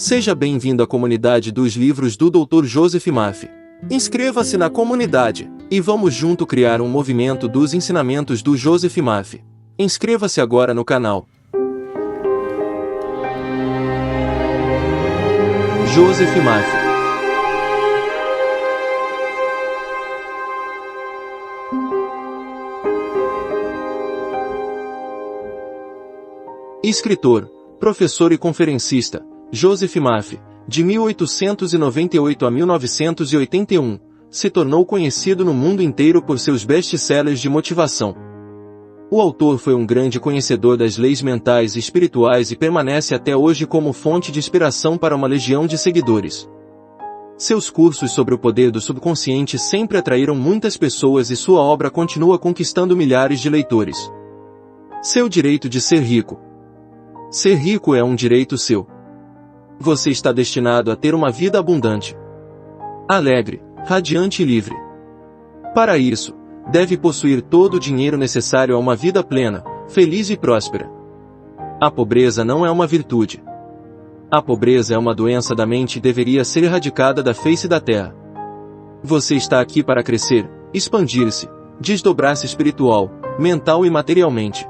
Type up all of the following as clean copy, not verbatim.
Seja bem-vindo à comunidade dos livros do Dr. Joseph Maffei. Inscreva-se na comunidade e vamos junto criar um movimento dos ensinamentos do Joseph Maffei. Inscreva-se agora no canal. Joseph Maffei. Escritor, professor e conferencista, Joseph Maffei, de 1898 a 1981, se tornou conhecido no mundo inteiro por seus best-sellers de motivação. O autor foi um grande conhecedor das leis mentais e espirituais e permanece até hoje como fonte de inspiração para uma legião de seguidores. Seus cursos sobre o poder do subconsciente sempre atraíram muitas pessoas e sua obra continua conquistando milhares de leitores. Seu direito de ser rico. Ser rico é um direito seu. Você está destinado a ter uma vida abundante, alegre, radiante e livre. Para isso, deve possuir todo o dinheiro necessário a uma vida plena, feliz e próspera. A pobreza não é uma virtude. A pobreza é uma doença da mente e deveria ser erradicada da face da terra. Você está aqui para crescer, expandir-se, desdobrar-se espiritual, mental e materialmente.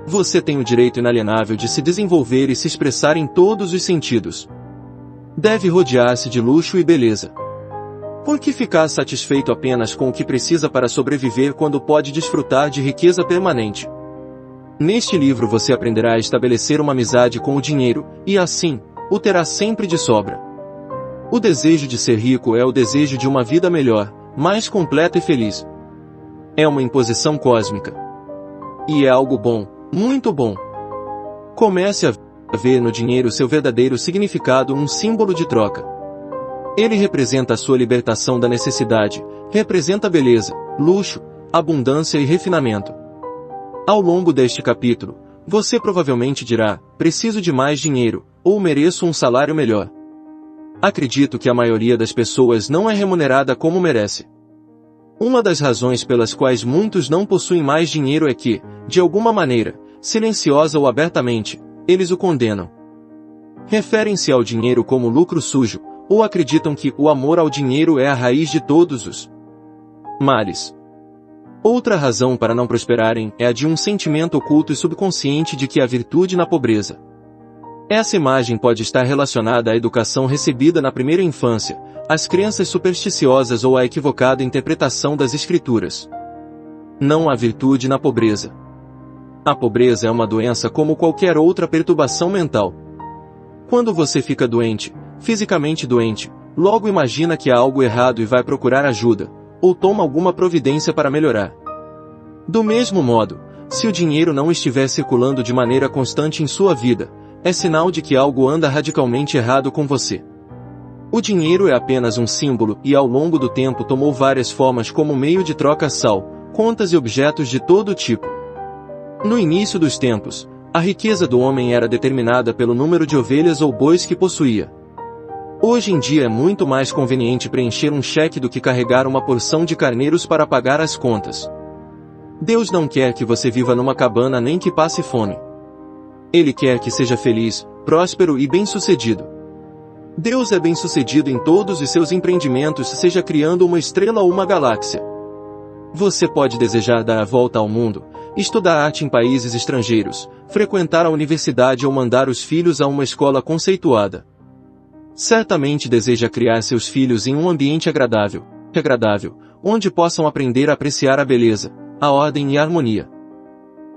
Você tem o direito inalienável de se desenvolver e se expressar em todos os sentidos. Deve rodear-se de luxo e beleza. Por que ficar satisfeito apenas com o que precisa para sobreviver quando pode desfrutar de riqueza permanente? Neste livro você aprenderá a estabelecer uma amizade com o dinheiro, e assim, o terá sempre de sobra. O desejo de ser rico é o desejo de uma vida melhor, mais completa e feliz. É uma imposição cósmica. E é algo bom. Muito bom. Comece a ver no dinheiro seu verdadeiro significado, um símbolo de troca. Ele representa a sua libertação da necessidade, representa beleza, luxo, abundância e refinamento. Ao longo deste capítulo, você provavelmente dirá, preciso de mais dinheiro, ou mereço um salário melhor. Acredito que a maioria das pessoas não é remunerada como merece. Uma das razões pelas quais muitos não possuem mais dinheiro é que, de alguma maneira, silenciosa ou abertamente, eles o condenam. Referem-se ao dinheiro como lucro sujo, ou acreditam que o amor ao dinheiro é a raiz de todos os males. Outra razão para não prosperarem é a de um sentimento oculto e subconsciente de que há virtude na pobreza. Essa imagem pode estar relacionada à educação recebida na primeira infância, às crenças supersticiosas ou à equivocada interpretação das escrituras. Não há virtude na pobreza. A pobreza é uma doença como qualquer outra perturbação mental. Quando você fica doente, fisicamente doente, logo imagina que há algo errado e vai procurar ajuda, ou toma alguma providência para melhorar. Do mesmo modo, se o dinheiro não estiver circulando de maneira constante em sua vida, é sinal de que algo anda radicalmente errado com você. O dinheiro é apenas um símbolo e ao longo do tempo tomou várias formas como meio de troca sal, contas e objetos de todo tipo. No início dos tempos, a riqueza do homem era determinada pelo número de ovelhas ou bois que possuía. Hoje em dia é muito mais conveniente preencher um cheque do que carregar uma porção de carneiros para pagar as contas. Deus não quer que você viva numa cabana nem que passe fome. Ele quer que seja feliz, próspero e bem-sucedido. Deus é bem-sucedido em todos os seus empreendimentos, seja criando uma estrela ou uma galáxia. Você pode desejar dar a volta ao mundo, estudar arte em países estrangeiros, frequentar a universidade ou mandar os filhos a uma escola conceituada. Certamente deseja criar seus filhos em um ambiente agradável, onde possam aprender a apreciar a beleza, a ordem e a harmonia.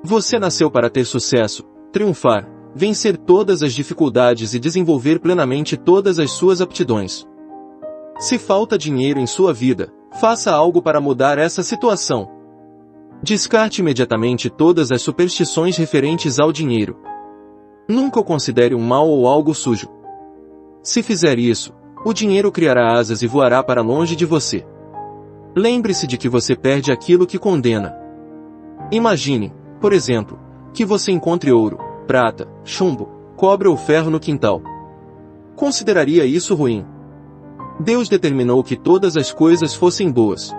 Você nasceu para ter sucesso, triunfar, vencer todas as dificuldades e desenvolver plenamente todas as suas aptidões. Se falta dinheiro em sua vida, faça algo para mudar essa situação. Descarte imediatamente todas as superstições referentes ao dinheiro. Nunca o considere um mal ou algo sujo. Se fizer isso, o dinheiro criará asas e voará para longe de você. Lembre-se de que você perde aquilo que condena. Imagine, por exemplo, que você encontre ouro, prata, chumbo, cobre ou ferro no quintal. Consideraria isso ruim? Deus determinou que todas as coisas fossem boas.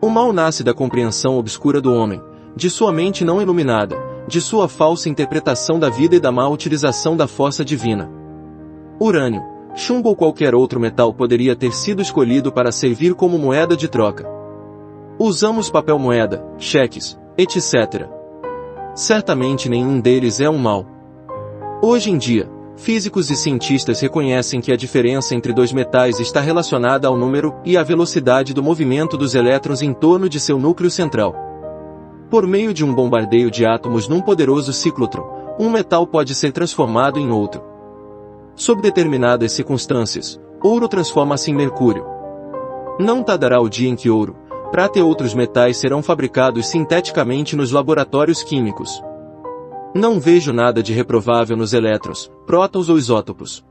O mal nasce da compreensão obscura do homem, de sua mente não iluminada, de sua falsa interpretação da vida e da má utilização da força divina. Urânio, chumbo ou qualquer outro metal poderia ter sido escolhido para servir como moeda de troca. Usamos papel moeda, cheques, etc. Certamente nenhum deles é um mal. Hoje em dia, físicos e cientistas reconhecem que a diferença entre dois metais está relacionada ao número e à velocidade do movimento dos elétrons em torno de seu núcleo central. Por meio de um bombardeio de átomos num poderoso ciclotron, um metal pode ser transformado em outro. Sob determinadas circunstâncias, ouro transforma-se em mercúrio. Não tardará o dia em que ouro, prata e outros metais serão fabricados sinteticamente nos laboratórios químicos. Não vejo nada de reprovável nos elétrons, prótons ou isótopos.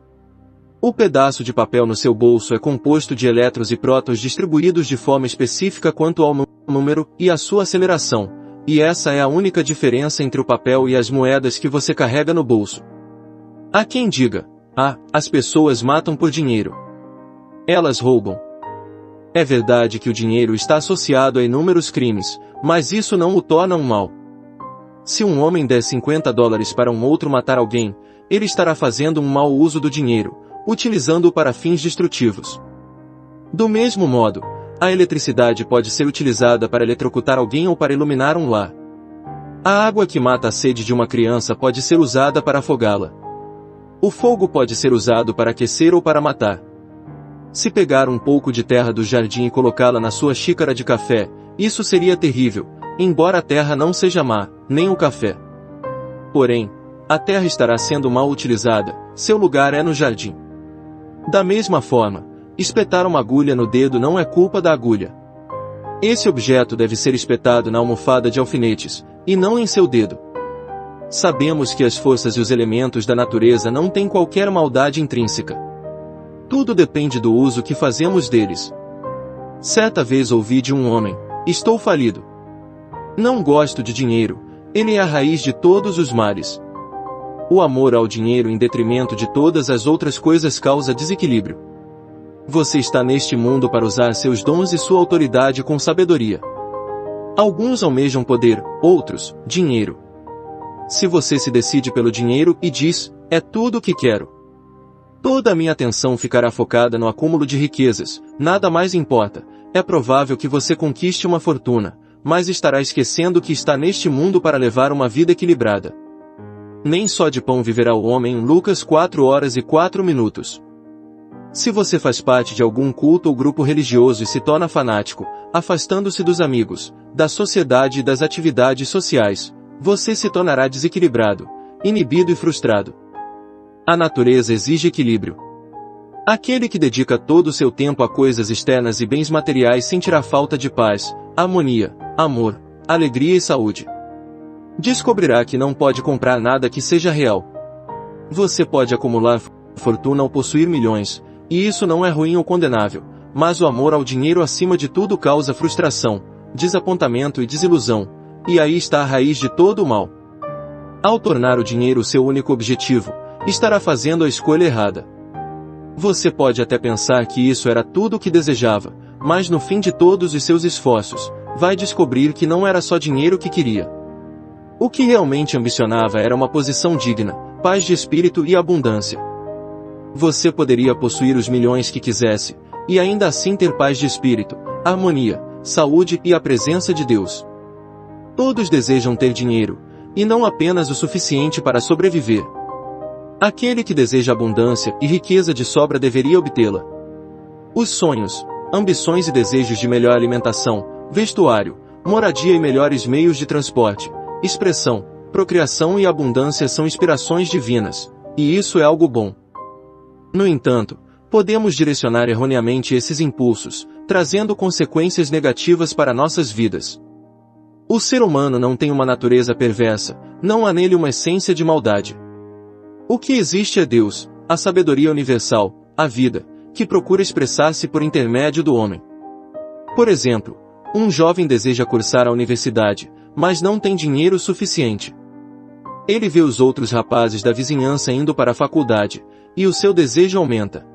O pedaço de papel no seu bolso é composto de elétrons e prótons distribuídos de forma específica quanto ao número e à sua aceleração, e essa é a única diferença entre o papel e as moedas que você carrega no bolso. Há quem diga: as pessoas matam por dinheiro. Elas roubam. É verdade que o dinheiro está associado a inúmeros crimes, mas isso não o torna um mal. Se um homem der $50 para um outro matar alguém, ele estará fazendo um mau uso do dinheiro, utilizando-o para fins destrutivos. Do mesmo modo, a eletricidade pode ser utilizada para eletrocutar alguém ou para iluminar um lar. A água que mata a sede de uma criança pode ser usada para afogá-la. O fogo pode ser usado para aquecer ou para matar. Se pegar um pouco de terra do jardim e colocá-la na sua xícara de café, isso seria terrível, embora a terra não seja má, nem o café. Porém, a terra estará sendo mal utilizada, seu lugar é no jardim. Da mesma forma, espetar uma agulha no dedo não é culpa da agulha. Esse objeto deve ser espetado na almofada de alfinetes, e não em seu dedo. Sabemos que as forças e os elementos da natureza não têm qualquer maldade intrínseca. Tudo depende do uso que fazemos deles. Certa vez ouvi de um homem: estou falido. Não gosto de dinheiro, ele é a raiz de todos os males. O amor ao dinheiro em detrimento de todas as outras coisas causa desequilíbrio. Você está neste mundo para usar seus dons e sua autoridade com sabedoria. Alguns almejam poder, outros, dinheiro. Se você se decide pelo dinheiro e diz: é tudo o que quero, toda a minha atenção ficará focada no acúmulo de riquezas, nada mais importa. É provável que você conquiste uma fortuna, mas estará esquecendo que está neste mundo para levar uma vida equilibrada. Nem só de pão viverá o homem. Lucas 4:04. Se você faz parte de algum culto ou grupo religioso e se torna fanático, afastando-se dos amigos, da sociedade e das atividades sociais, você se tornará desequilibrado, inibido e frustrado. A natureza exige equilíbrio. Aquele que dedica todo o seu tempo a coisas externas e bens materiais sentirá falta de paz, harmonia, amor, alegria e saúde. Descobrirá que não pode comprar nada que seja real. Você pode acumular fortuna ou possuir milhões, e isso não é ruim ou condenável, mas o amor ao dinheiro acima de tudo causa frustração, desapontamento e desilusão, e aí está a raiz de todo o mal. Ao tornar o dinheiro seu único objetivo, estará fazendo a escolha errada. Você pode até pensar que isso era tudo o que desejava, mas no fim de todos os seus esforços, vai descobrir que não era só dinheiro que queria. O que realmente ambicionava era uma posição digna, paz de espírito e abundância. Você poderia possuir os milhões que quisesse, e ainda assim ter paz de espírito, harmonia, saúde e a presença de Deus. Todos desejam ter dinheiro, e não apenas o suficiente para sobreviver. Aquele que deseja abundância e riqueza de sobra deveria obtê-la. Os sonhos, ambições e desejos de melhor alimentação, vestuário, moradia e melhores meios de transporte, expressão, procriação e abundância são inspirações divinas, e isso é algo bom. No entanto, podemos direcionar erroneamente esses impulsos, trazendo consequências negativas para nossas vidas. O ser humano não tem uma natureza perversa, não há nele uma essência de maldade. O que existe é Deus, a sabedoria universal, a vida, que procura expressar-se por intermédio do homem. Por exemplo, um jovem deseja cursar a universidade, mas não tem dinheiro suficiente. Ele vê os outros rapazes da vizinhança indo para a faculdade, e o seu desejo aumenta.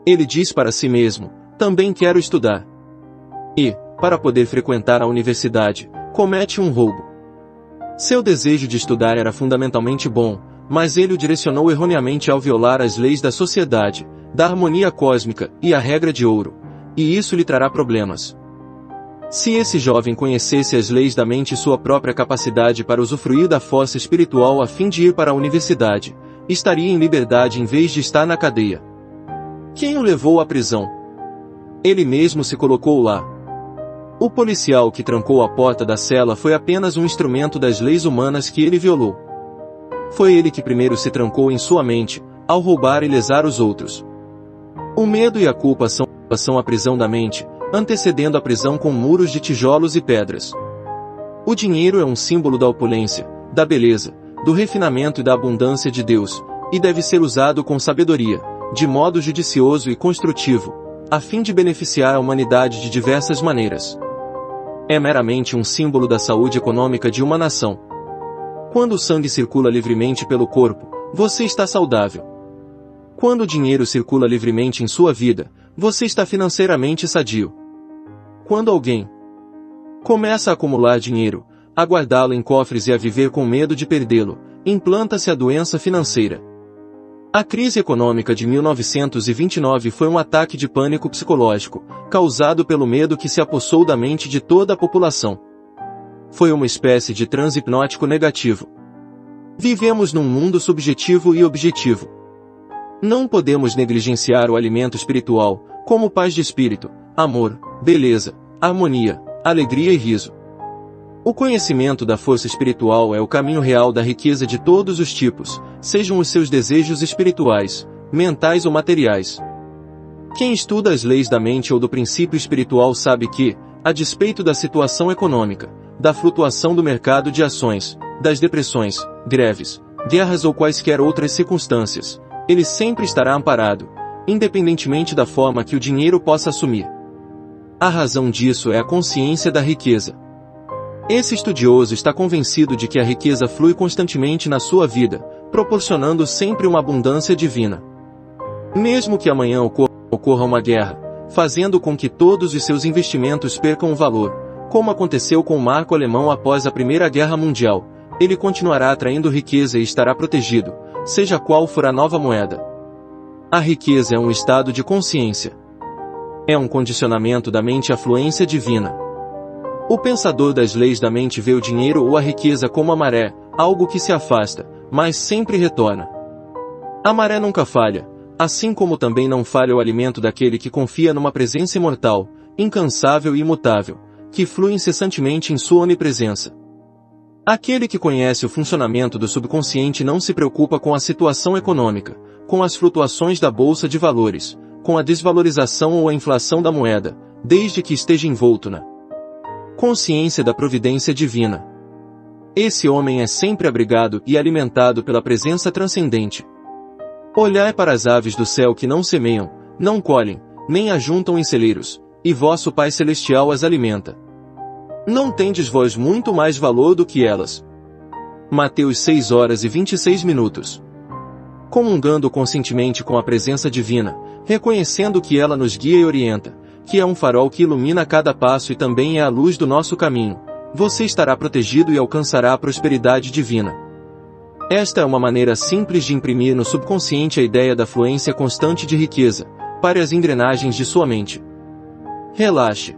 Ele diz para si mesmo: também quero estudar. E, para poder frequentar a universidade, comete um roubo. Seu desejo de estudar era fundamentalmente bom, mas ele o direcionou erroneamente ao violar as leis da sociedade, da harmonia cósmica e a regra de ouro, e isso lhe trará problemas. Se esse jovem conhecesse as leis da mente e sua própria capacidade para usufruir da força espiritual a fim de ir para a universidade, estaria em liberdade em vez de estar na cadeia. Quem o levou à prisão? Ele mesmo se colocou lá. O policial que trancou a porta da cela foi apenas um instrumento das leis humanas que ele violou. Foi ele que primeiro se trancou em sua mente, ao roubar e lesar os outros. O medo e a culpa são a prisão da mente, antecedendo a prisão com muros de tijolos e pedras. O dinheiro é um símbolo da opulência, da beleza, do refinamento e da abundância de Deus, e deve ser usado com sabedoria, de modo judicioso e construtivo, a fim de beneficiar a humanidade de diversas maneiras. É meramente um símbolo da saúde econômica de uma nação. Quando o sangue circula livremente pelo corpo, você está saudável. Quando o dinheiro circula livremente em sua vida, você está financeiramente sadio. Quando alguém começa a acumular dinheiro, a guardá-lo em cofres e a viver com medo de perdê-lo, implanta-se a doença financeira. A crise econômica de 1929 foi um ataque de pânico psicológico, causado pelo medo que se apossou da mente de toda a população. Foi uma espécie de transe hipnótico negativo. Vivemos num mundo subjetivo e objetivo. Não podemos negligenciar o alimento espiritual, como paz de espírito, amor, beleza, harmonia, alegria e riso. O conhecimento da força espiritual é o caminho real da riqueza de todos os tipos, sejam os seus desejos espirituais, mentais ou materiais. Quem estuda as leis da mente ou do princípio espiritual sabe que, a despeito da situação econômica, da flutuação do mercado de ações, das depressões, greves, guerras ou quaisquer outras circunstâncias, ele sempre estará amparado, independentemente da forma que o dinheiro possa assumir. A razão disso é a consciência da riqueza. Esse estudioso está convencido de que a riqueza flui constantemente na sua vida, proporcionando sempre uma abundância divina. Mesmo que amanhã ocorra uma guerra, fazendo com que todos os seus investimentos percam o valor, como aconteceu com o marco alemão após a Primeira Guerra Mundial, ele continuará atraindo riqueza e estará protegido, seja qual for a nova moeda. A riqueza é um estado de consciência. É um condicionamento da mente à fluência divina. O pensador das leis da mente vê o dinheiro ou a riqueza como a maré, algo que se afasta, mas sempre retorna. A maré nunca falha, assim como também não falha o alimento daquele que confia numa presença imortal, incansável e imutável, que flui incessantemente em sua onipresença. Aquele que conhece o funcionamento do subconsciente não se preocupa com a situação econômica, com as flutuações da bolsa de valores, com a desvalorização ou a inflação da moeda, desde que esteja envolto na consciência da providência divina. Esse homem é sempre abrigado e alimentado pela presença transcendente. Olhai para as aves do céu que não semeiam, não colhem, nem ajuntam em celeiros, e vosso Pai Celestial as alimenta. Não tendes vós muito mais valor do que elas? Mateus 6h26. Comungando conscientemente com a presença divina, reconhecendo que ela nos guia e orienta, que é um farol que ilumina cada passo e também é a luz do nosso caminho, você estará protegido e alcançará a prosperidade divina. Esta é uma maneira simples de imprimir no subconsciente a ideia da fluência constante de riqueza, para as engrenagens de sua mente. Relaxe.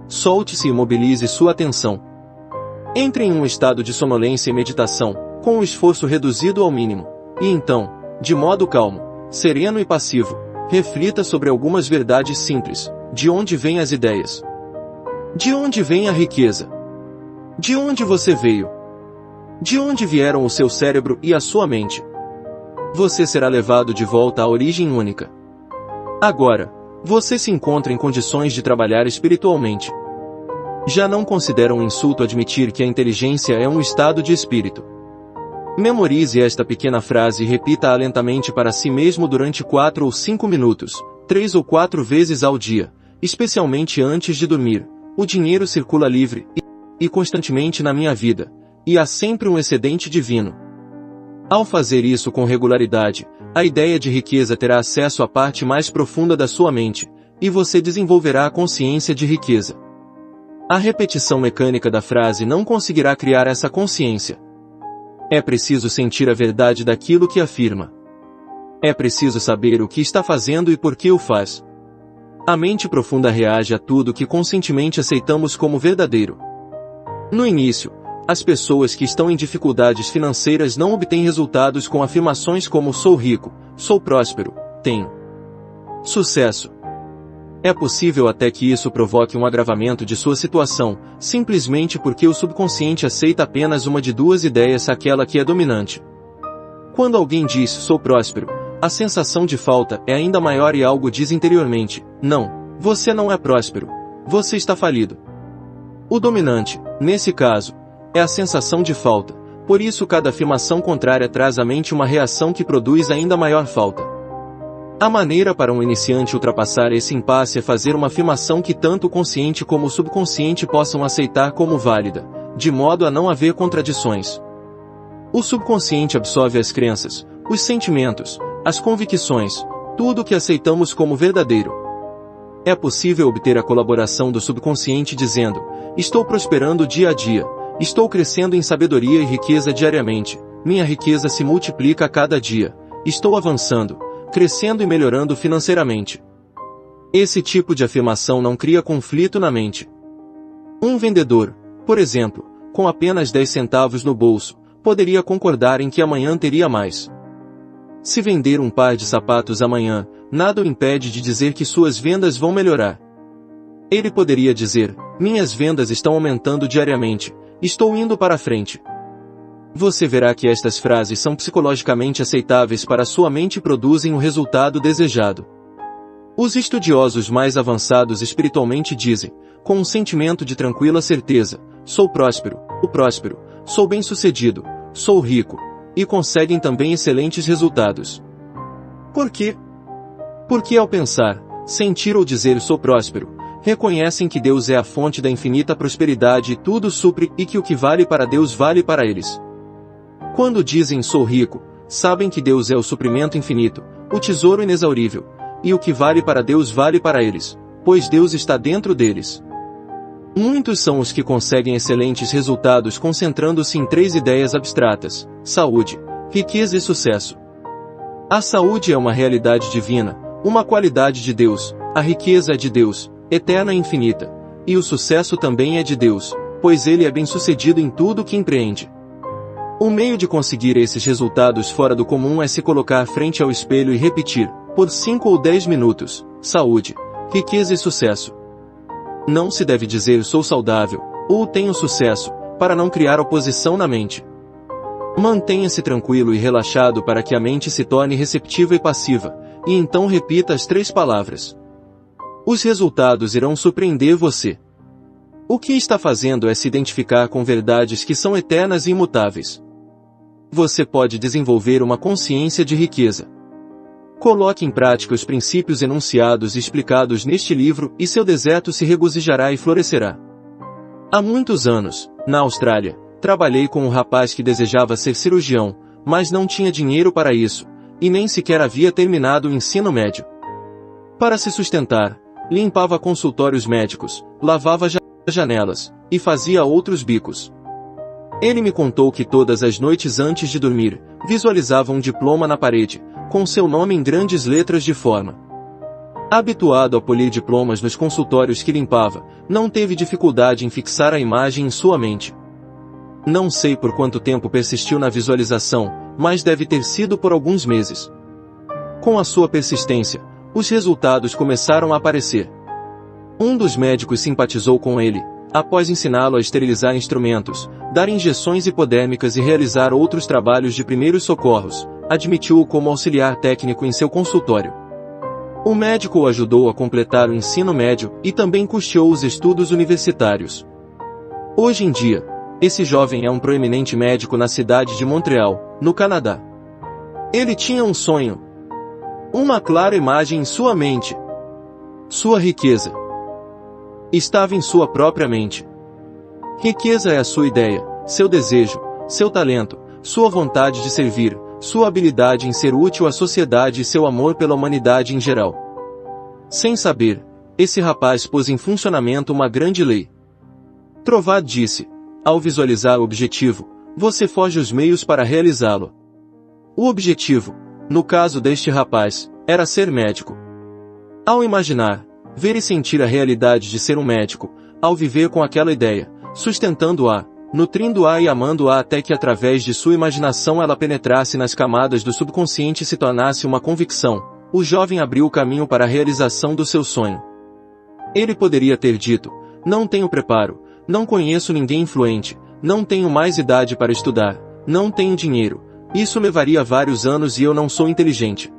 Solte-se e mobilize sua atenção. Entre em um estado de sonolência e meditação, com o esforço reduzido ao mínimo, e então, de modo calmo, sereno e passivo, reflita sobre algumas verdades simples. De onde vêm as ideias? De onde vem a riqueza? De onde você veio? De onde vieram o seu cérebro e a sua mente? Você será levado de volta à origem única. Agora, você se encontra em condições de trabalhar espiritualmente. Já não considera um insulto admitir que a inteligência é um estado de espírito. Memorize esta pequena frase e repita-a lentamente para si mesmo durante 4 ou 5 minutos, 3 ou 4 vezes ao dia, especialmente antes de dormir. O dinheiro circula livre e constantemente na minha vida, e há sempre um excedente divino. Ao fazer isso com regularidade, a ideia de riqueza terá acesso à parte mais profunda da sua mente, e você desenvolverá a consciência de riqueza. A repetição mecânica da frase não conseguirá criar essa consciência. É preciso sentir a verdade daquilo que afirma. É preciso saber o que está fazendo e por que o faz. A mente profunda reage a tudo que conscientemente aceitamos como verdadeiro. No início, as pessoas que estão em dificuldades financeiras não obtêm resultados com afirmações como sou rico, sou próspero, tenho sucesso. É possível até que isso provoque um agravamento de sua situação, simplesmente porque o subconsciente aceita apenas uma de duas ideias, aquela que é dominante. Quando alguém diz sou próspero, a sensação de falta é ainda maior e algo diz interiormente, não, você não é próspero, você está falido. O dominante, nesse caso, é a sensação de falta, por isso cada afirmação contrária traz à mente uma reação que produz ainda maior falta. A maneira para um iniciante ultrapassar esse impasse é fazer uma afirmação que tanto o consciente como o subconsciente possam aceitar como válida, de modo a não haver contradições. O subconsciente absorve as crenças, os sentimentos, as convicções, tudo o que aceitamos como verdadeiro. É possível obter a colaboração do subconsciente dizendo, estou prosperando dia a dia, estou crescendo em sabedoria e riqueza diariamente, minha riqueza se multiplica a cada dia, estou avançando, crescendo e melhorando financeiramente. Esse tipo de afirmação não cria conflito na mente. Um vendedor, por exemplo, com apenas 10 centavos no bolso, poderia concordar em que amanhã teria mais. Se vender um par de sapatos amanhã, nada o impede de dizer que suas vendas vão melhorar. Ele poderia dizer, minhas vendas estão aumentando diariamente, estou indo para frente. Você verá que estas frases são psicologicamente aceitáveis para sua mente e produzem o resultado desejado. Os estudiosos mais avançados espiritualmente dizem, com um sentimento de tranquila certeza, sou próspero, sou bem-sucedido, sou rico, e conseguem também excelentes resultados. Por quê? Porque ao pensar, sentir ou dizer sou próspero, reconhecem que Deus é a fonte da infinita prosperidade e tudo supre e que o que vale para Deus vale para eles. Quando dizem sou rico, sabem que Deus é o suprimento infinito, o tesouro inexaurível, e o que vale para Deus vale para eles, pois Deus está dentro deles. Muitos são os que conseguem excelentes resultados concentrando-se em 3 ideias abstratas: saúde, riqueza e sucesso. A saúde é uma realidade divina, uma qualidade de Deus, a riqueza é de Deus, eterna e infinita, e o sucesso também é de Deus, pois ele é bem-sucedido em tudo o que empreende. O meio de conseguir esses resultados fora do comum é se colocar frente ao espelho e repetir, por 5 ou 10 minutos, saúde, riqueza e sucesso. Não se deve dizer sou saudável, ou tenho sucesso, para não criar oposição na mente. Mantenha-se tranquilo e relaxado para que a mente se torne receptiva e passiva, e então repita as 3 palavras. Os resultados irão surpreender você. O que está fazendo é se identificar com verdades que são eternas e imutáveis. Você pode desenvolver uma consciência de riqueza. Coloque em prática os princípios enunciados e explicados neste livro e seu deserto se regozijará e florescerá. Há muitos anos, na Austrália, trabalhei com um rapaz que desejava ser cirurgião, mas não tinha dinheiro para isso, e nem sequer havia terminado o ensino médio. Para se sustentar, limpava consultórios médicos, lavava janelas, e fazia outros bicos. Ele me contou que todas as noites antes de dormir, visualizava um diploma na parede, com seu nome em grandes letras de forma. Habituado a polir diplomas nos consultórios que limpava, não teve dificuldade em fixar a imagem em sua mente. Não sei por quanto tempo persistiu na visualização, mas deve ter sido por alguns meses. Com a sua persistência, os resultados começaram a aparecer. Um dos médicos simpatizou com ele, após ensiná-lo a esterilizar instrumentos, dar injeções hipodérmicas e realizar outros trabalhos de primeiros socorros, admitiu-o como auxiliar técnico em seu consultório. O médico o ajudou a completar o ensino médio e também custeou os estudos universitários. Hoje em dia, esse jovem é um proeminente médico na cidade de Montreal, no Canadá. Ele tinha um sonho. Uma clara imagem em sua mente. Sua riqueza estava em sua própria mente. Riqueza é a sua ideia, seu desejo, seu talento, sua vontade de servir, sua habilidade em ser útil à sociedade e seu amor pela humanidade em geral. Sem saber, esse rapaz pôs em funcionamento uma grande lei. Trovad disse, ao visualizar o objetivo, você foge os meios para realizá-lo. O objetivo, no caso deste rapaz, era ser médico. Ao imaginar, ver e sentir a realidade de ser um médico, ao viver com aquela ideia, sustentando-a, nutrindo-a e amando-a até que através de sua imaginação ela penetrasse nas camadas do subconsciente e se tornasse uma convicção, o jovem abriu o caminho para a realização do seu sonho. Ele poderia ter dito, não tenho preparo, não conheço ninguém influente, não tenho mais idade para estudar, não tenho dinheiro, isso levaria vários anos e eu não sou inteligente.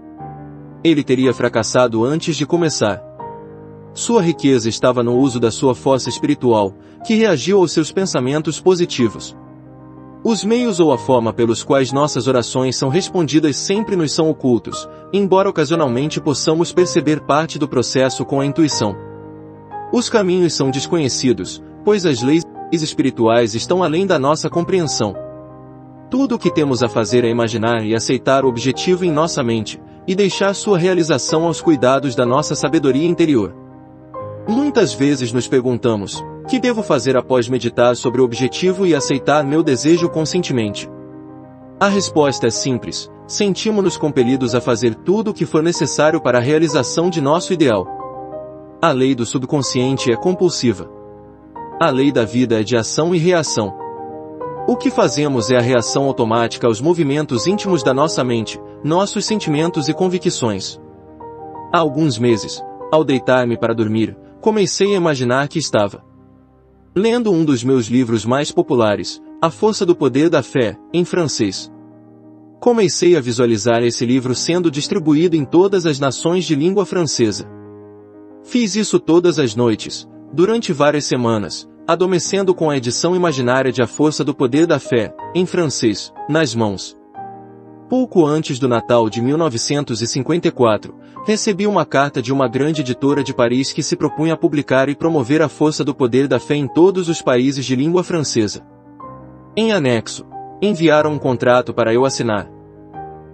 Ele teria fracassado antes de começar. Sua riqueza estava no uso da sua força espiritual, que reagiu aos seus pensamentos positivos. Os meios ou a forma pelos quais nossas orações são respondidas sempre nos são ocultos, embora ocasionalmente possamos perceber parte do processo com a intuição. Os caminhos são desconhecidos, pois as leis espirituais estão além da nossa compreensão. Tudo o que temos a fazer é imaginar e aceitar o objetivo em nossa mente, e deixar sua realização aos cuidados da nossa sabedoria interior. Muitas vezes nos perguntamos, que devo fazer após meditar sobre o objetivo e aceitar meu desejo conscientemente? A resposta é simples, sentimos-nos compelidos a fazer tudo o que for necessário para a realização de nosso ideal. A lei do subconsciente é compulsiva. A lei da vida é de ação e reação. O que fazemos é a reação automática aos movimentos íntimos da nossa mente, nossos sentimentos e convicções. Há alguns meses, ao deitar-me para dormir, comecei a imaginar que estava lendo um dos meus livros mais populares, A Força do Poder da Fé, em francês. Comecei a visualizar esse livro sendo distribuído em todas as nações de língua francesa. Fiz isso todas as noites, durante várias semanas, adormecendo com a edição imaginária de A Força do Poder da Fé, em francês, nas mãos. Pouco antes do Natal de 1954, recebi uma carta de uma grande editora de Paris que se propunha a publicar e promover a força do poder da fé em todos os países de língua francesa. Em anexo, enviaram um contrato para eu assinar.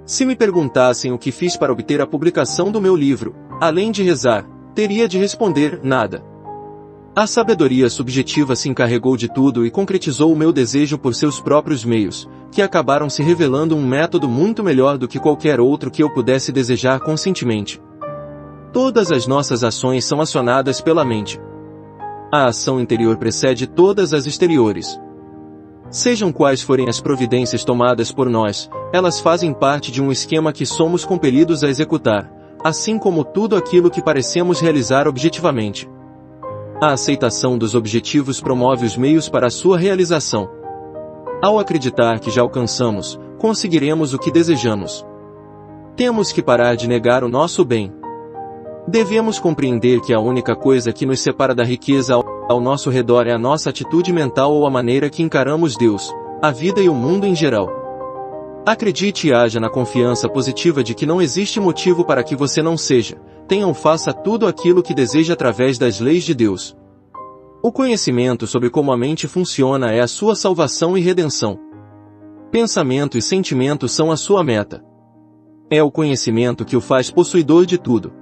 Se me perguntassem o que fiz para obter a publicação do meu livro, além de rezar, teria de responder, nada. A sabedoria subjetiva se encarregou de tudo e concretizou o meu desejo por seus próprios meios, que acabaram se revelando um método muito melhor do que qualquer outro que eu pudesse desejar conscientemente. Todas as nossas ações são acionadas pela mente. A ação interior precede todas as exteriores. Sejam quais forem as providências tomadas por nós, elas fazem parte de um esquema que somos compelidos a executar, assim como tudo aquilo que parecemos realizar objetivamente. A aceitação dos objetivos promove os meios para a sua realização. Ao acreditar que já alcançamos, conseguiremos o que desejamos. Temos que parar de negar o nosso bem. Devemos compreender que a única coisa que nos separa da riqueza ao nosso redor é a nossa atitude mental ou a maneira que encaramos Deus, a vida e o mundo em geral. Acredite e haja na confiança positiva de que não existe motivo para que você não seja, tenha ou faça tudo aquilo que deseja através das leis de Deus. O conhecimento sobre como a mente funciona é a sua salvação e redenção. Pensamento e sentimento são a sua meta. É o conhecimento que o faz possuidor de tudo.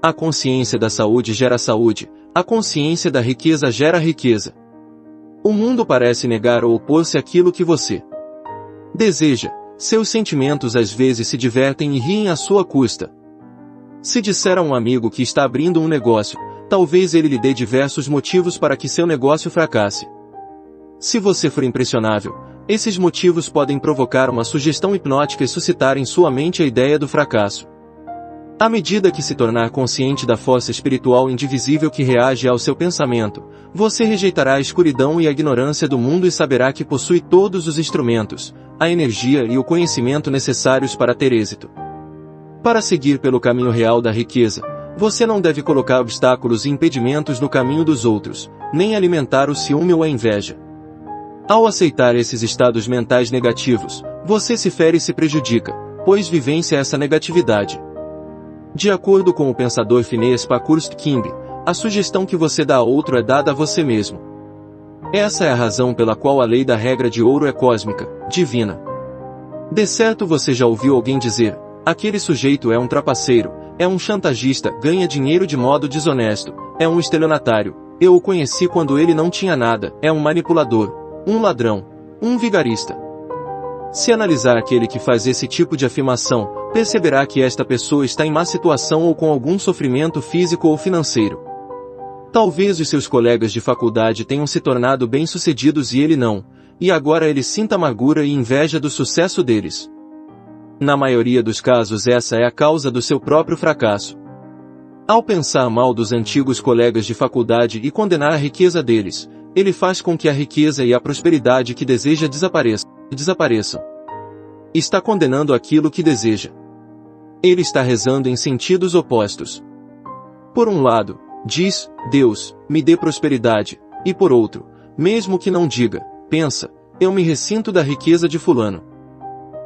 A consciência da saúde gera saúde, a consciência da riqueza gera riqueza. O mundo parece negar ou opor-se àquilo que você deseja, seus sentimentos às vezes se divertem e riem à sua custa. Se disser a um amigo que está abrindo um negócio, talvez ele lhe dê diversos motivos para que seu negócio fracasse. Se você for impressionável, esses motivos podem provocar uma sugestão hipnótica e suscitar em sua mente a ideia do fracasso. À medida que se tornar consciente da força espiritual indivisível que reage ao seu pensamento, você rejeitará a escuridão e a ignorância do mundo e saberá que possui todos os instrumentos, a energia e o conhecimento necessários para ter êxito. Para seguir pelo caminho real da riqueza, você não deve colocar obstáculos e impedimentos no caminho dos outros, nem alimentar o ciúme ou a inveja. Ao aceitar esses estados mentais negativos, você se fere e se prejudica, pois vivencia essa negatividade. De acordo com o pensador Phineas Parkhurst Kimby, a sugestão que você dá a outro é dada a você mesmo. Essa é a razão pela qual a lei da regra de ouro é cósmica, divina. De certo você já ouviu alguém dizer, aquele sujeito é um trapaceiro, é um chantagista, ganha dinheiro de modo desonesto, é um estelionatário, eu o conheci quando ele não tinha nada, é um manipulador, um ladrão, um vigarista. Se analisar aquele que faz esse tipo de afirmação, perceberá que esta pessoa está em má situação ou com algum sofrimento físico ou financeiro. Talvez os seus colegas de faculdade tenham se tornado bem-sucedidos e ele não, e agora ele sinta amargura e inveja do sucesso deles. Na maioria dos casos essa é a causa do seu próprio fracasso. Ao pensar mal dos antigos colegas de faculdade e condenar a riqueza deles, ele faz com que a riqueza e a prosperidade que deseja desapareçam. Está condenando aquilo que deseja. Ele está rezando em sentidos opostos. Por um lado, diz, Deus, me dê prosperidade, e por outro, mesmo que não diga, pensa, eu me ressinto da riqueza de fulano.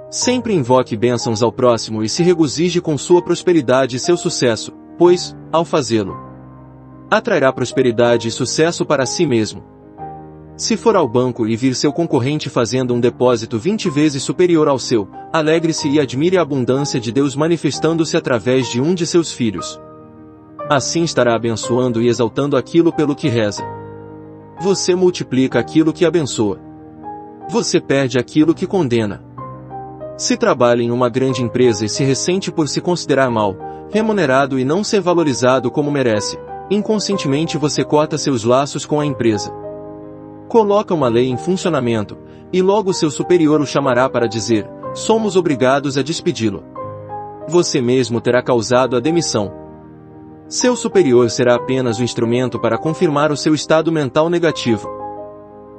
Sempre invoque bênçãos ao próximo e se regozije com sua prosperidade e seu sucesso, pois, ao fazê-lo, atrairá prosperidade e sucesso para si mesmo. Se for ao banco e vir seu concorrente fazendo um depósito 20 vezes superior ao seu, alegre-se e admire a abundância de Deus manifestando-se através de um de seus filhos. Assim estará abençoando e exaltando aquilo pelo que reza. Você multiplica aquilo que abençoa. Você perde aquilo que condena. Se trabalha em uma grande empresa e se ressente por se considerar mal remunerado e não ser valorizado como merece, inconscientemente você corta seus laços com a empresa. Coloca uma lei em funcionamento, e logo seu superior o chamará para dizer, somos obrigados a despedi-lo. Você mesmo terá causado a demissão. Seu superior será apenas o instrumento para confirmar o seu estado mental negativo.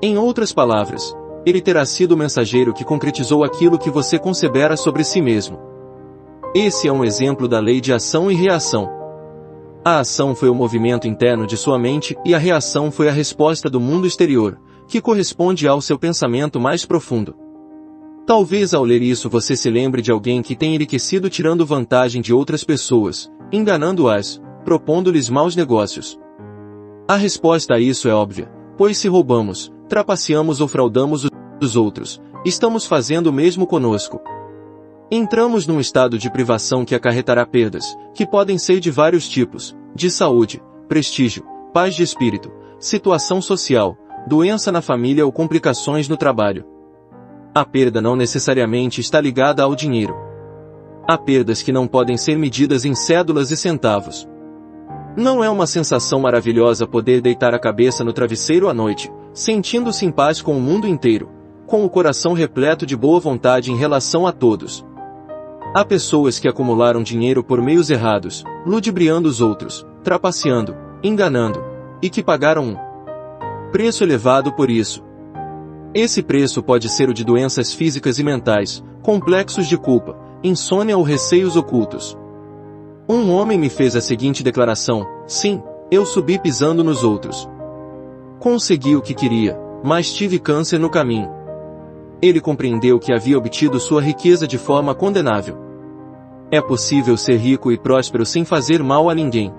Em outras palavras, ele terá sido o mensageiro que concretizou aquilo que você concebera sobre si mesmo. Esse é um exemplo da lei de ação e reação. A ação foi o movimento interno de sua mente e a reação foi a resposta do mundo exterior, que corresponde ao seu pensamento mais profundo. Talvez ao ler isso você se lembre de alguém que tem enriquecido tirando vantagem de outras pessoas, enganando-as, propondo-lhes maus negócios. A resposta a isso é óbvia, pois se roubamos, trapaceamos ou fraudamos os outros, estamos fazendo o mesmo conosco. Entramos num estado de privação que acarretará perdas, que podem ser de vários tipos, de saúde, prestígio, paz de espírito, situação social, doença na família ou complicações no trabalho. A perda não necessariamente está ligada ao dinheiro. Há perdas que não podem ser medidas em cédulas e centavos. Não é uma sensação maravilhosa poder deitar a cabeça no travesseiro à noite, sentindo-se em paz com o mundo inteiro, com o coração repleto de boa vontade em relação a todos. Há pessoas que acumularam dinheiro por meios errados, ludibriando os outros, trapaceando, enganando, e que pagaram um preço elevado por isso. Esse preço pode ser o de doenças físicas e mentais, complexos de culpa, insônia ou receios ocultos. Um homem me fez a seguinte declaração: sim, eu subi pisando nos outros. Consegui o que queria, mas tive câncer no caminho. Ele compreendeu que havia obtido sua riqueza de forma condenável. É possível ser rico e próspero sem fazer mal a ninguém.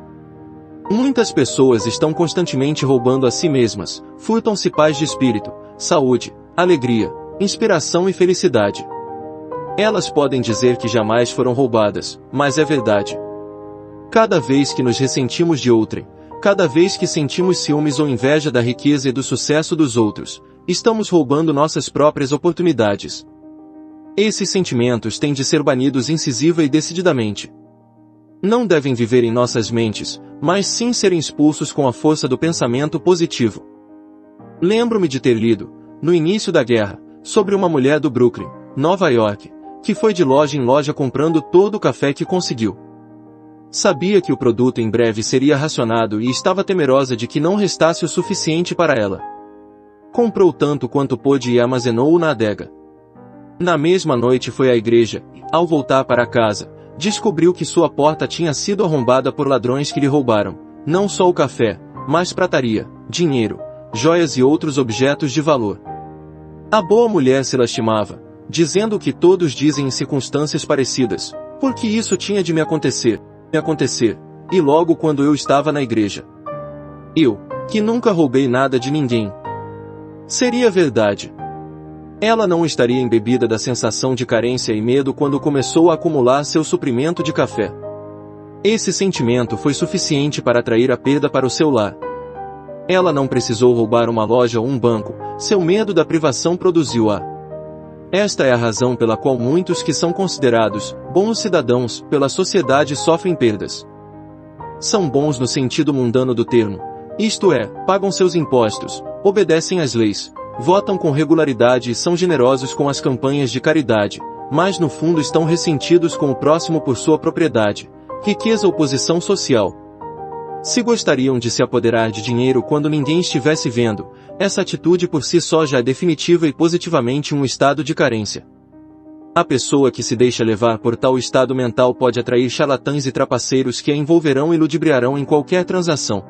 Muitas pessoas estão constantemente roubando a si mesmas, furtam-se paz de espírito, saúde, alegria, inspiração e felicidade. Elas podem dizer que jamais foram roubadas, mas é verdade. Cada vez que nos ressentimos de outrem, cada vez que sentimos ciúmes ou inveja da riqueza e do sucesso dos outros, estamos roubando nossas próprias oportunidades. Esses sentimentos têm de ser banidos incisiva e decididamente. Não devem viver em nossas mentes, mas sim serem expulsos com a força do pensamento positivo. Lembro-me de ter lido, no início da guerra, sobre uma mulher do Brooklyn, Nova York, que foi de loja em loja comprando todo o café que conseguiu. Sabia que o produto em breve seria racionado e estava temerosa de que não restasse o suficiente para ela. Comprou tanto quanto pôde e armazenou-o na adega. Na mesma noite foi à igreja, e, ao voltar para casa, descobriu que sua porta tinha sido arrombada por ladrões que lhe roubaram, não só o café, mas prataria, dinheiro, joias e outros objetos de valor. A boa mulher se lastimava, dizendo o que todos dizem em circunstâncias parecidas, porque isso tinha de me acontecer, e logo quando eu estava na igreja. Eu, que nunca roubei nada de ninguém. Seria verdade. Ela não estaria embebida da sensação de carência e medo quando começou a acumular seu suprimento de café. Esse sentimento foi suficiente para atrair a perda para o seu lar. Ela não precisou roubar uma loja ou um banco, seu medo da privação produziu-a. Esta é a razão pela qual muitos que são considerados bons cidadãos pela sociedade sofrem perdas. São bons no sentido mundano do termo, isto é, pagam seus impostos, obedecem às leis, votam com regularidade e são generosos com as campanhas de caridade, mas no fundo estão ressentidos com o próximo por sua propriedade, riqueza ou posição social. Se gostariam de se apoderar de dinheiro quando ninguém estivesse vendo, essa atitude por si só já é definitiva e positivamente um estado de carência. A pessoa que se deixa levar por tal estado mental pode atrair charlatães e trapaceiros que a envolverão e ludibriarão em qualquer transação.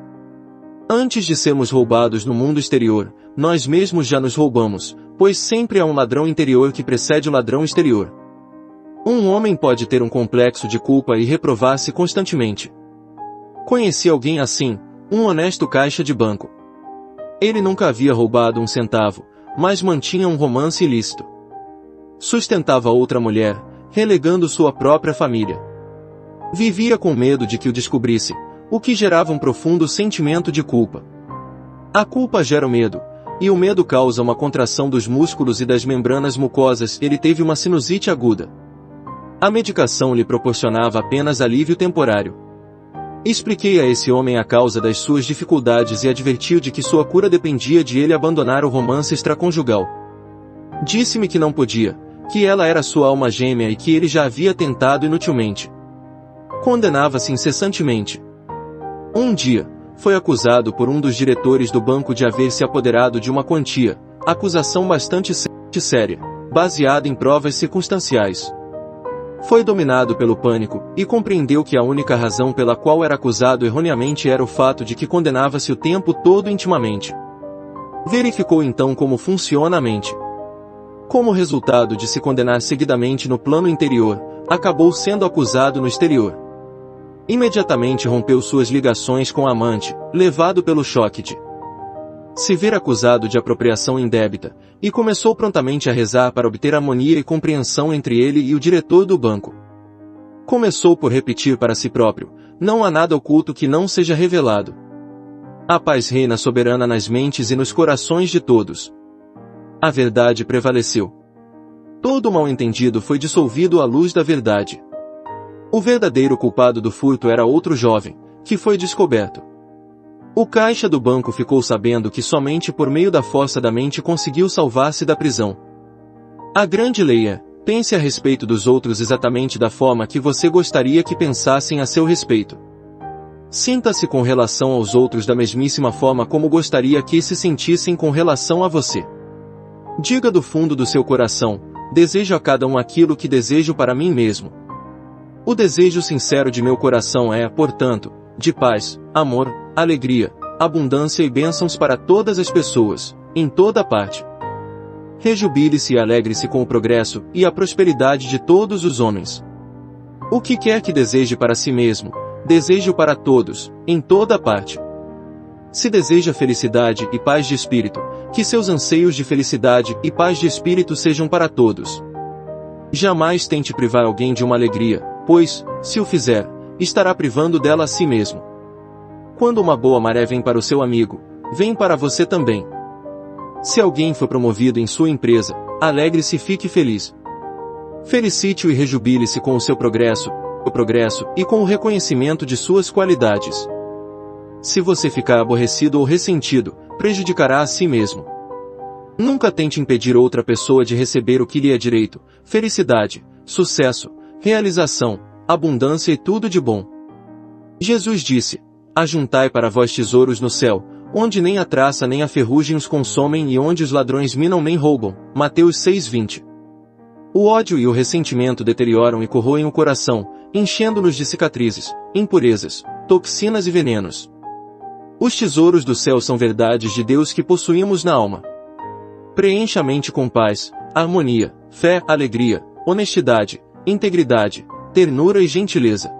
Antes de sermos roubados no mundo exterior, nós mesmos já nos roubamos, pois sempre há um ladrão interior que precede o ladrão exterior. Um homem pode ter um complexo de culpa e reprovar-se constantemente. Conheci alguém assim, um honesto caixa de banco. Ele nunca havia roubado um centavo, mas mantinha um romance ilícito. Sustentava outra mulher, relegando sua própria família. Vivia com medo de que o descobrisse, o que gerava um profundo sentimento de culpa. A culpa gera o medo, e o medo causa uma contração dos músculos e das membranas mucosas. Ele teve uma sinusite aguda. A medicação lhe proporcionava apenas alívio temporário. Expliquei a esse homem a causa das suas dificuldades e advertiu de que sua cura dependia de ele abandonar o romance extraconjugal. Disse-me que não podia, que ela era sua alma gêmea e que ele já havia tentado inutilmente. Condenava-se incessantemente. Um dia, foi acusado por um dos diretores do banco de haver se apoderado de uma quantia, acusação bastante séria, baseada em provas circunstanciais. Foi dominado pelo pânico, e compreendeu que a única razão pela qual era acusado erroneamente era o fato de que condenava-se o tempo todo intimamente. Verificou então como funciona a mente. Como resultado de se condenar seguidamente no plano interior, acabou sendo acusado no exterior. Imediatamente rompeu suas ligações com a amante, levado pelo choque de se ver acusado de apropriação indébita, e começou prontamente a rezar para obter harmonia e compreensão entre ele e o diretor do banco. Começou por repetir para si próprio: não há nada oculto que não seja revelado. A paz reina soberana nas mentes e nos corações de todos. A verdade prevaleceu. Todo o mal-entendido foi dissolvido à luz da verdade. O verdadeiro culpado do furto era outro jovem, que foi descoberto. O caixa do banco ficou sabendo que somente por meio da força da mente conseguiu salvar-se da prisão. A grande lei é: pense a respeito dos outros exatamente da forma que você gostaria que pensassem a seu respeito. Sinta-se com relação aos outros da mesmíssima forma como gostaria que se sentissem com relação a você. Diga do fundo do seu coração: desejo a cada um aquilo que desejo para mim mesmo. O desejo sincero de meu coração é, portanto, de paz, amor, alegria, abundância e bênçãos para todas as pessoas, em toda parte. Rejubile-se e alegre-se com o progresso e a prosperidade de todos os homens. O que quer que deseje para si mesmo, deseje-o para todos, em toda parte. Se deseja felicidade e paz de espírito, que seus anseios de felicidade e paz de espírito sejam para todos. Jamais tente privar alguém de uma alegria, pois, se o fizer, estará privando dela a si mesmo. Quando uma boa maré vem para o seu amigo, vem para você também. Se alguém for promovido em sua empresa, alegre-se e fique feliz. Felicite-o e rejubile-se com o seu progresso e com o reconhecimento de suas qualidades. Se você ficar aborrecido ou ressentido, prejudicará a si mesmo. Nunca tente impedir outra pessoa de receber o que lhe é direito: felicidade, sucesso, realização, abundância e tudo de bom. Jesus disse: ajuntai para vós tesouros no céu, onde nem a traça nem a ferrugem os consomem e onde os ladrões minam nem roubam. Mateus 6:20. O ódio e o ressentimento deterioram e corroem o coração, enchendo-nos de cicatrizes, impurezas, toxinas e venenos. Os tesouros do céu são verdades de Deus que possuímos na alma. Preencha a mente com paz, harmonia, fé, alegria, honestidade, integridade, ternura e gentileza.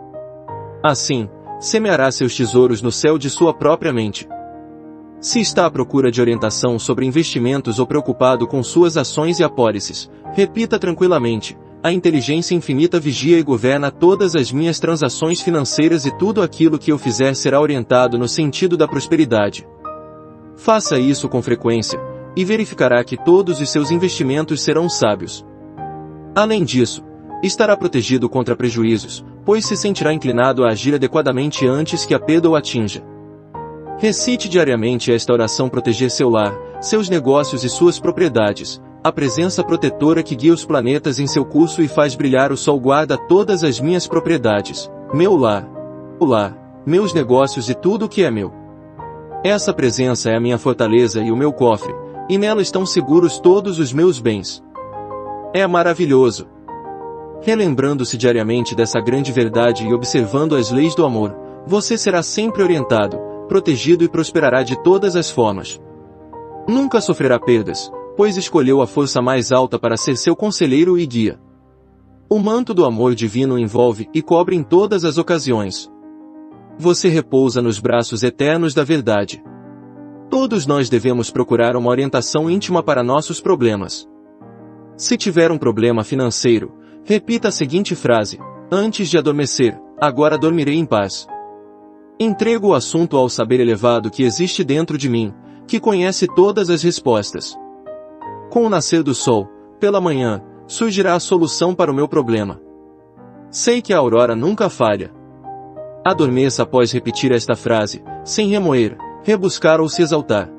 Assim, semeará seus tesouros no céu de sua própria mente. Se está à procura de orientação sobre investimentos ou preocupado com suas ações e apólices, repita tranquilamente: a inteligência infinita vigia e governa todas as minhas transações financeiras e tudo aquilo que eu fizer será orientado no sentido da prosperidade. Faça isso com frequência, e verificará que todos os seus investimentos serão sábios. Além disso, estará protegido contra prejuízos, pois se sentirá inclinado a agir adequadamente antes que a perda o atinja. Recite diariamente esta oração: proteger seu lar, seus negócios e suas propriedades. A presença protetora que guia os planetas em seu curso e faz brilhar o sol guarda todas as minhas propriedades, meu lar, meus negócios e tudo o que é meu. Essa presença é a minha fortaleza e o meu cofre, e nela estão seguros todos os meus bens. É maravilhoso. Relembrando-se diariamente dessa grande verdade e observando as leis do amor, você será sempre orientado, protegido e prosperará de todas as formas. Nunca sofrerá perdas, pois escolheu a força mais alta para ser seu conselheiro e guia. O manto do amor divino o envolve e cobre em todas as ocasiões. Você repousa nos braços eternos da verdade. Todos nós devemos procurar uma orientação íntima para nossos problemas. Se tiver um problema financeiro, repita a seguinte frase: antes de adormecer, agora dormirei em paz. Entrego o assunto ao saber elevado que existe dentro de mim, que conhece todas as respostas. Com o nascer do sol, pela manhã, surgirá a solução para o meu problema. Sei que a aurora nunca falha. Adormeça após repetir esta frase, sem remoer, rebuscar ou se exaltar.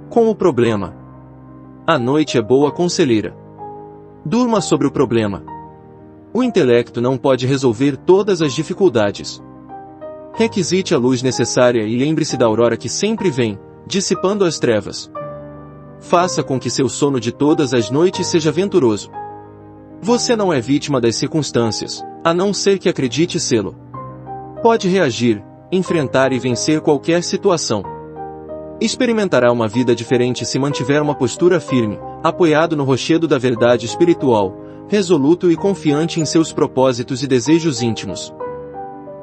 Com o problema. A noite é boa conselheira. Durma sobre o problema. O intelecto não pode resolver todas as dificuldades. Requisite a luz necessária e lembre-se da aurora que sempre vem, dissipando as trevas. Faça com que seu sono de todas as noites seja venturoso. Você não é vítima das circunstâncias, a não ser que acredite sê-lo. Pode reagir, enfrentar e vencer qualquer situação. Experimentará uma vida diferente se mantiver uma postura firme, apoiado no rochedo da verdade espiritual, resoluto e confiante em seus propósitos e desejos íntimos.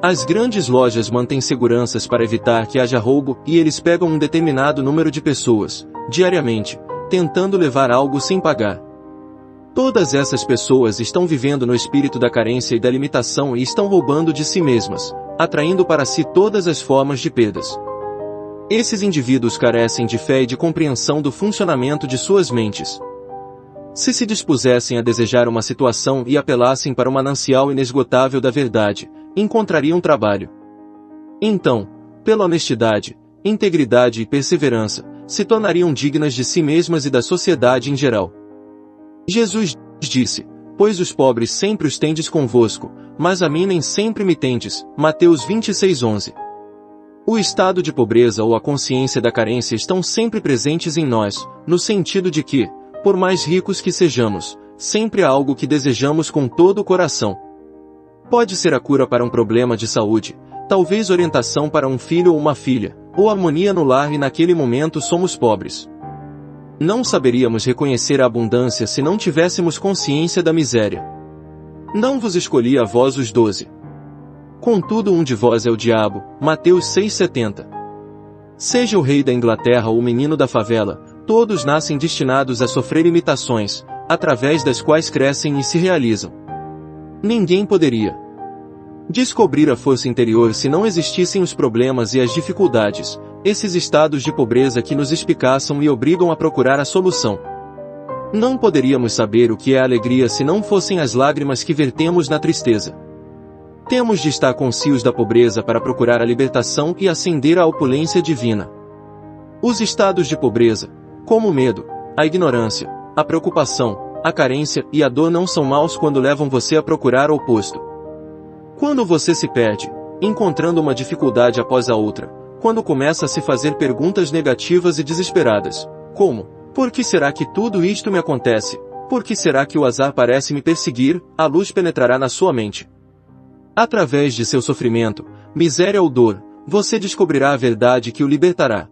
As grandes lojas mantêm seguranças para evitar que haja roubo e eles pegam um determinado número de pessoas, diariamente, tentando levar algo sem pagar. Todas essas pessoas estão vivendo no espírito da carência e da limitação e estão roubando de si mesmas, atraindo para si todas as formas de perdas. Esses indivíduos carecem de fé e de compreensão do funcionamento de suas mentes. Se dispusessem a desejar uma situação e apelassem para o manancial inesgotável da verdade, encontrariam trabalho. Então, pela honestidade, integridade e perseverança, se tornariam dignas de si mesmas e da sociedade em geral. Jesus disse: pois os pobres sempre os tendes convosco, mas a mim nem sempre me tendes. Mateus 26:11. O estado de pobreza ou a consciência da carência estão sempre presentes em nós, no sentido de que, por mais ricos que sejamos, sempre há algo que desejamos com todo o coração. Pode ser a cura para um problema de saúde, talvez orientação para um filho ou uma filha, ou harmonia no lar e naquele momento somos pobres. Não saberíamos reconhecer a abundância se não tivéssemos consciência da miséria. Não vos escolhi a vós os 12. Contudo um de vós é o diabo. Mateus 6,70. Seja o rei da Inglaterra ou o menino da favela, todos nascem destinados a sofrer imitações, através das quais crescem e se realizam. Ninguém poderia descobrir a força interior se não existissem os problemas e as dificuldades, esses estados de pobreza que nos espicaçam e obrigam a procurar a solução. Não poderíamos saber o que é a alegria se não fossem as lágrimas que vertemos na tristeza. Temos de estar conscientes da pobreza para procurar a libertação e ascender à opulência divina. Os estados de pobreza, como o medo, a ignorância, a preocupação, a carência e a dor não são maus quando levam você a procurar o oposto. Quando você se perde, encontrando uma dificuldade após a outra, quando começa a se fazer perguntas negativas e desesperadas, como: por que será que tudo isto me acontece? Por que será que o azar parece me perseguir? A luz penetrará na sua mente. Através de seu sofrimento, miséria ou dor, você descobrirá a verdade que o libertará.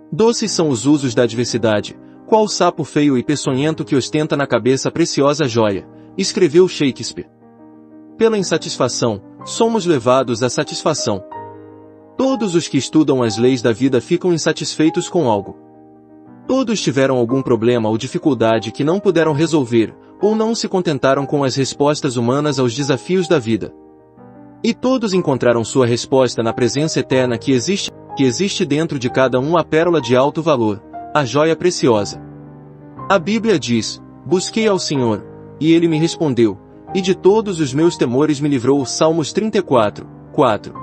Doces são os usos da adversidade, qual sapo feio e peçonhento que ostenta na cabeça a preciosa joia, escreveu Shakespeare. Pela insatisfação, somos levados à satisfação. Todos os que estudam as leis da vida ficam insatisfeitos com algo. Todos tiveram algum problema ou dificuldade que não puderam resolver, ou não se contentaram com as respostas humanas aos desafios da vida. E todos encontraram sua resposta na presença eterna que existe que existe dentro de cada um a pérola de alto valor, a joia preciosa. A Bíblia diz: busquei ao Senhor, e Ele me respondeu, e de todos os meus temores me livrou. Salmos 34, 4.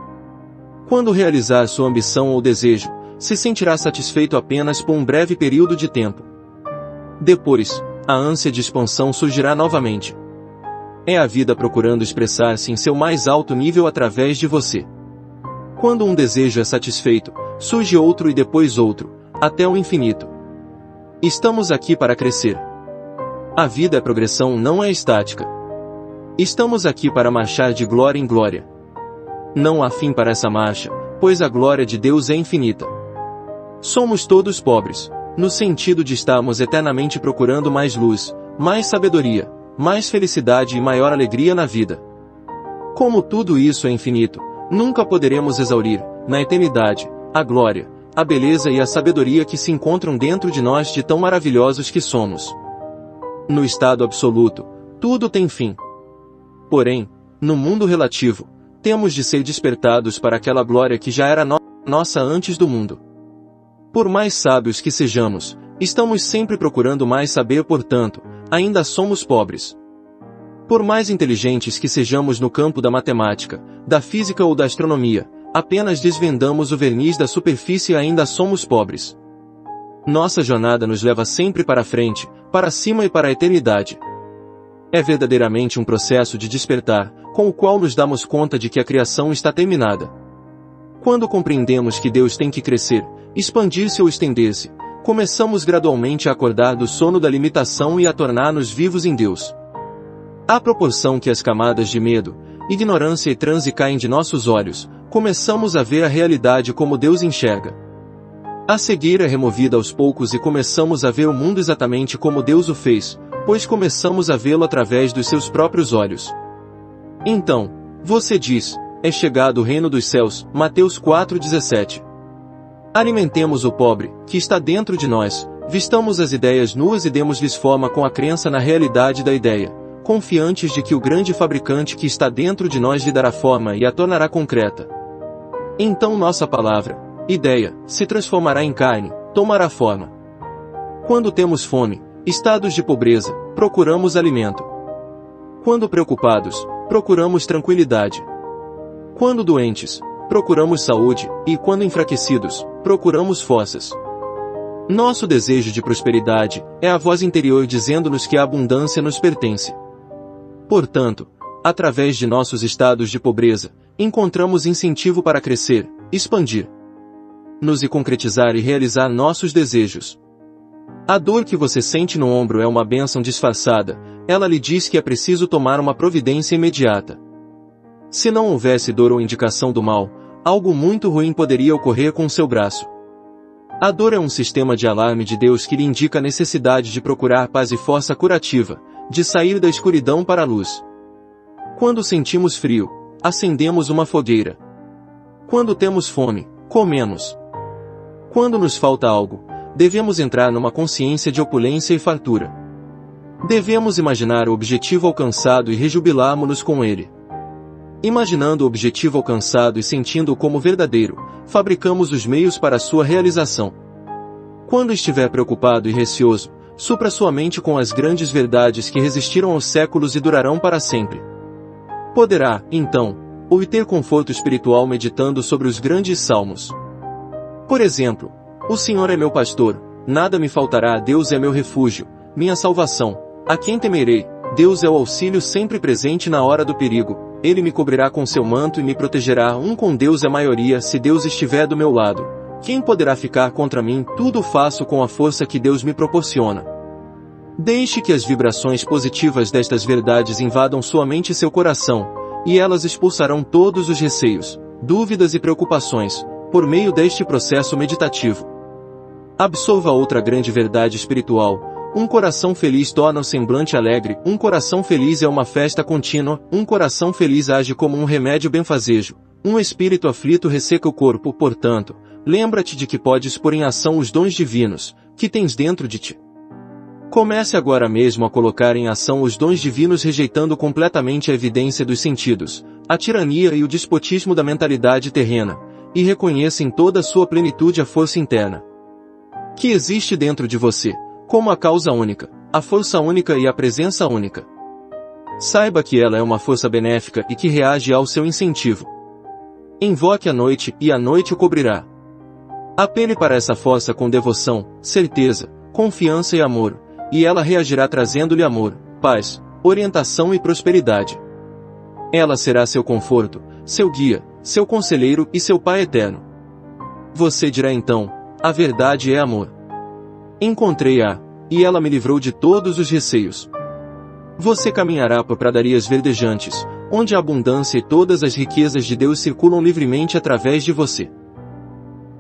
Quando realizar sua ambição ou desejo, se sentirá satisfeito apenas por um breve período de tempo. Depois, a ânsia de expansão surgirá novamente. É a vida procurando expressar-se em seu mais alto nível através de você. Quando um desejo é satisfeito, surge outro e depois outro, até o infinito. Estamos aqui para crescer. A vida é progressão, não é estática. Estamos aqui para marchar de glória em glória. Não há fim para essa marcha, pois a glória de Deus é infinita. Somos todos pobres, no sentido de estarmos eternamente procurando mais luz, mais sabedoria, mais felicidade e maior alegria na vida. Como tudo isso é infinito, nunca poderemos exaurir, na eternidade, a glória, a beleza e a sabedoria que se encontram dentro de nós de tão maravilhosos que somos. No estado absoluto, tudo tem fim. Porém, no mundo relativo, temos de ser despertados para aquela glória que já era nossa antes do mundo. Por mais sábios que sejamos, estamos sempre procurando mais saber, portanto, ainda somos pobres. Por mais inteligentes que sejamos no campo da matemática, da física ou da astronomia, apenas desvendamos o verniz da superfície e ainda somos pobres. Nossa jornada nos leva sempre para frente, para cima e para a eternidade. É verdadeiramente um processo de despertar, com o qual nos damos conta de que a criação está terminada. Quando compreendemos que Deus tem que crescer, expandir-se ou estender-se, começamos gradualmente a acordar do sono da limitação e a tornar-nos vivos em Deus. À proporção que as camadas de medo, ignorância e transe caem de nossos olhos, começamos a ver a realidade como Deus enxerga. A cegueira é removida aos poucos e começamos a ver o mundo exatamente como Deus o fez, pois começamos a vê-lo através dos seus próprios olhos. Então, você diz: é chegado o reino dos céus, Mateus 4,17. Alimentemos o pobre, que está dentro de nós, vistamos as ideias nuas e demos-lhes forma com a crença na realidade da ideia, confiantes de que o grande fabricante que está dentro de nós lhe dará forma e a tornará concreta. Então nossa palavra, ideia, se transformará em carne, tomará forma. Quando temos fome, estados de pobreza, procuramos alimento. Quando preocupados, procuramos tranquilidade. Quando doentes, procuramos saúde, e quando enfraquecidos, procuramos forças. Nosso desejo de prosperidade é a voz interior dizendo-nos que a abundância nos pertence. Portanto, através de nossos estados de pobreza, encontramos incentivo para crescer, expandir-nos e concretizar e realizar nossos desejos. A dor que você sente no ombro é uma bênção disfarçada, ela lhe diz que é preciso tomar uma providência imediata. Se não houvesse dor ou indicação do mal, algo muito ruim poderia ocorrer com seu braço. A dor é um sistema de alarme de Deus que lhe indica a necessidade de procurar paz e força curativa, de sair da escuridão para a luz. Quando sentimos frio, acendemos uma fogueira. Quando temos fome, comemos. Quando nos falta algo, devemos entrar numa consciência de opulência e fartura. Devemos imaginar o objetivo alcançado e rejubilarmos-nos com ele. Imaginando o objetivo alcançado e sentindo-o como verdadeiro, fabricamos os meios para a sua realização. Quando estiver preocupado e receoso, supra sua mente com as grandes verdades que resistiram aos séculos e durarão para sempre. Poderá, então, obter conforto espiritual meditando sobre os grandes salmos. Por exemplo, o Senhor é meu pastor, nada me faltará, Deus é meu refúgio, minha salvação, a quem temerei, Deus é o auxílio sempre presente na hora do perigo, Ele me cobrirá com seu manto e me protegerá. Com Deus é maioria, se Deus estiver do meu lado, quem poderá ficar contra mim? Tudo faço com a força que Deus me proporciona. Deixe que as vibrações positivas destas verdades invadam sua mente e seu coração, e elas expulsarão todos os receios, dúvidas e preocupações, por meio deste processo meditativo. Absorva outra grande verdade espiritual. Um coração feliz torna o semblante alegre, um coração feliz é uma festa contínua, um coração feliz age como um remédio benfazejo, um espírito aflito resseca o corpo, portanto, lembra-te de que podes pôr em ação os dons divinos, que tens dentro de ti. Comece agora mesmo a colocar em ação os dons divinos rejeitando completamente a evidência dos sentidos, a tirania e o despotismo da mentalidade terrena, e reconheça em toda a sua plenitude a força interna que existe dentro de você, como a causa única, a força única e a presença única. Saiba que ela é uma força benéfica e que reage ao seu incentivo. Invoque a noite e a noite o cobrirá. Apele para essa força com devoção, certeza, confiança e amor, e ela reagirá trazendo-lhe amor, paz, orientação e prosperidade. Ela será seu conforto, seu guia, seu conselheiro e seu Pai eterno. Você dirá então: a verdade é amor. Encontrei-a, e ela me livrou de todos os receios. Você caminhará por pradarias verdejantes, onde a abundância e todas as riquezas de Deus circulam livremente através de você.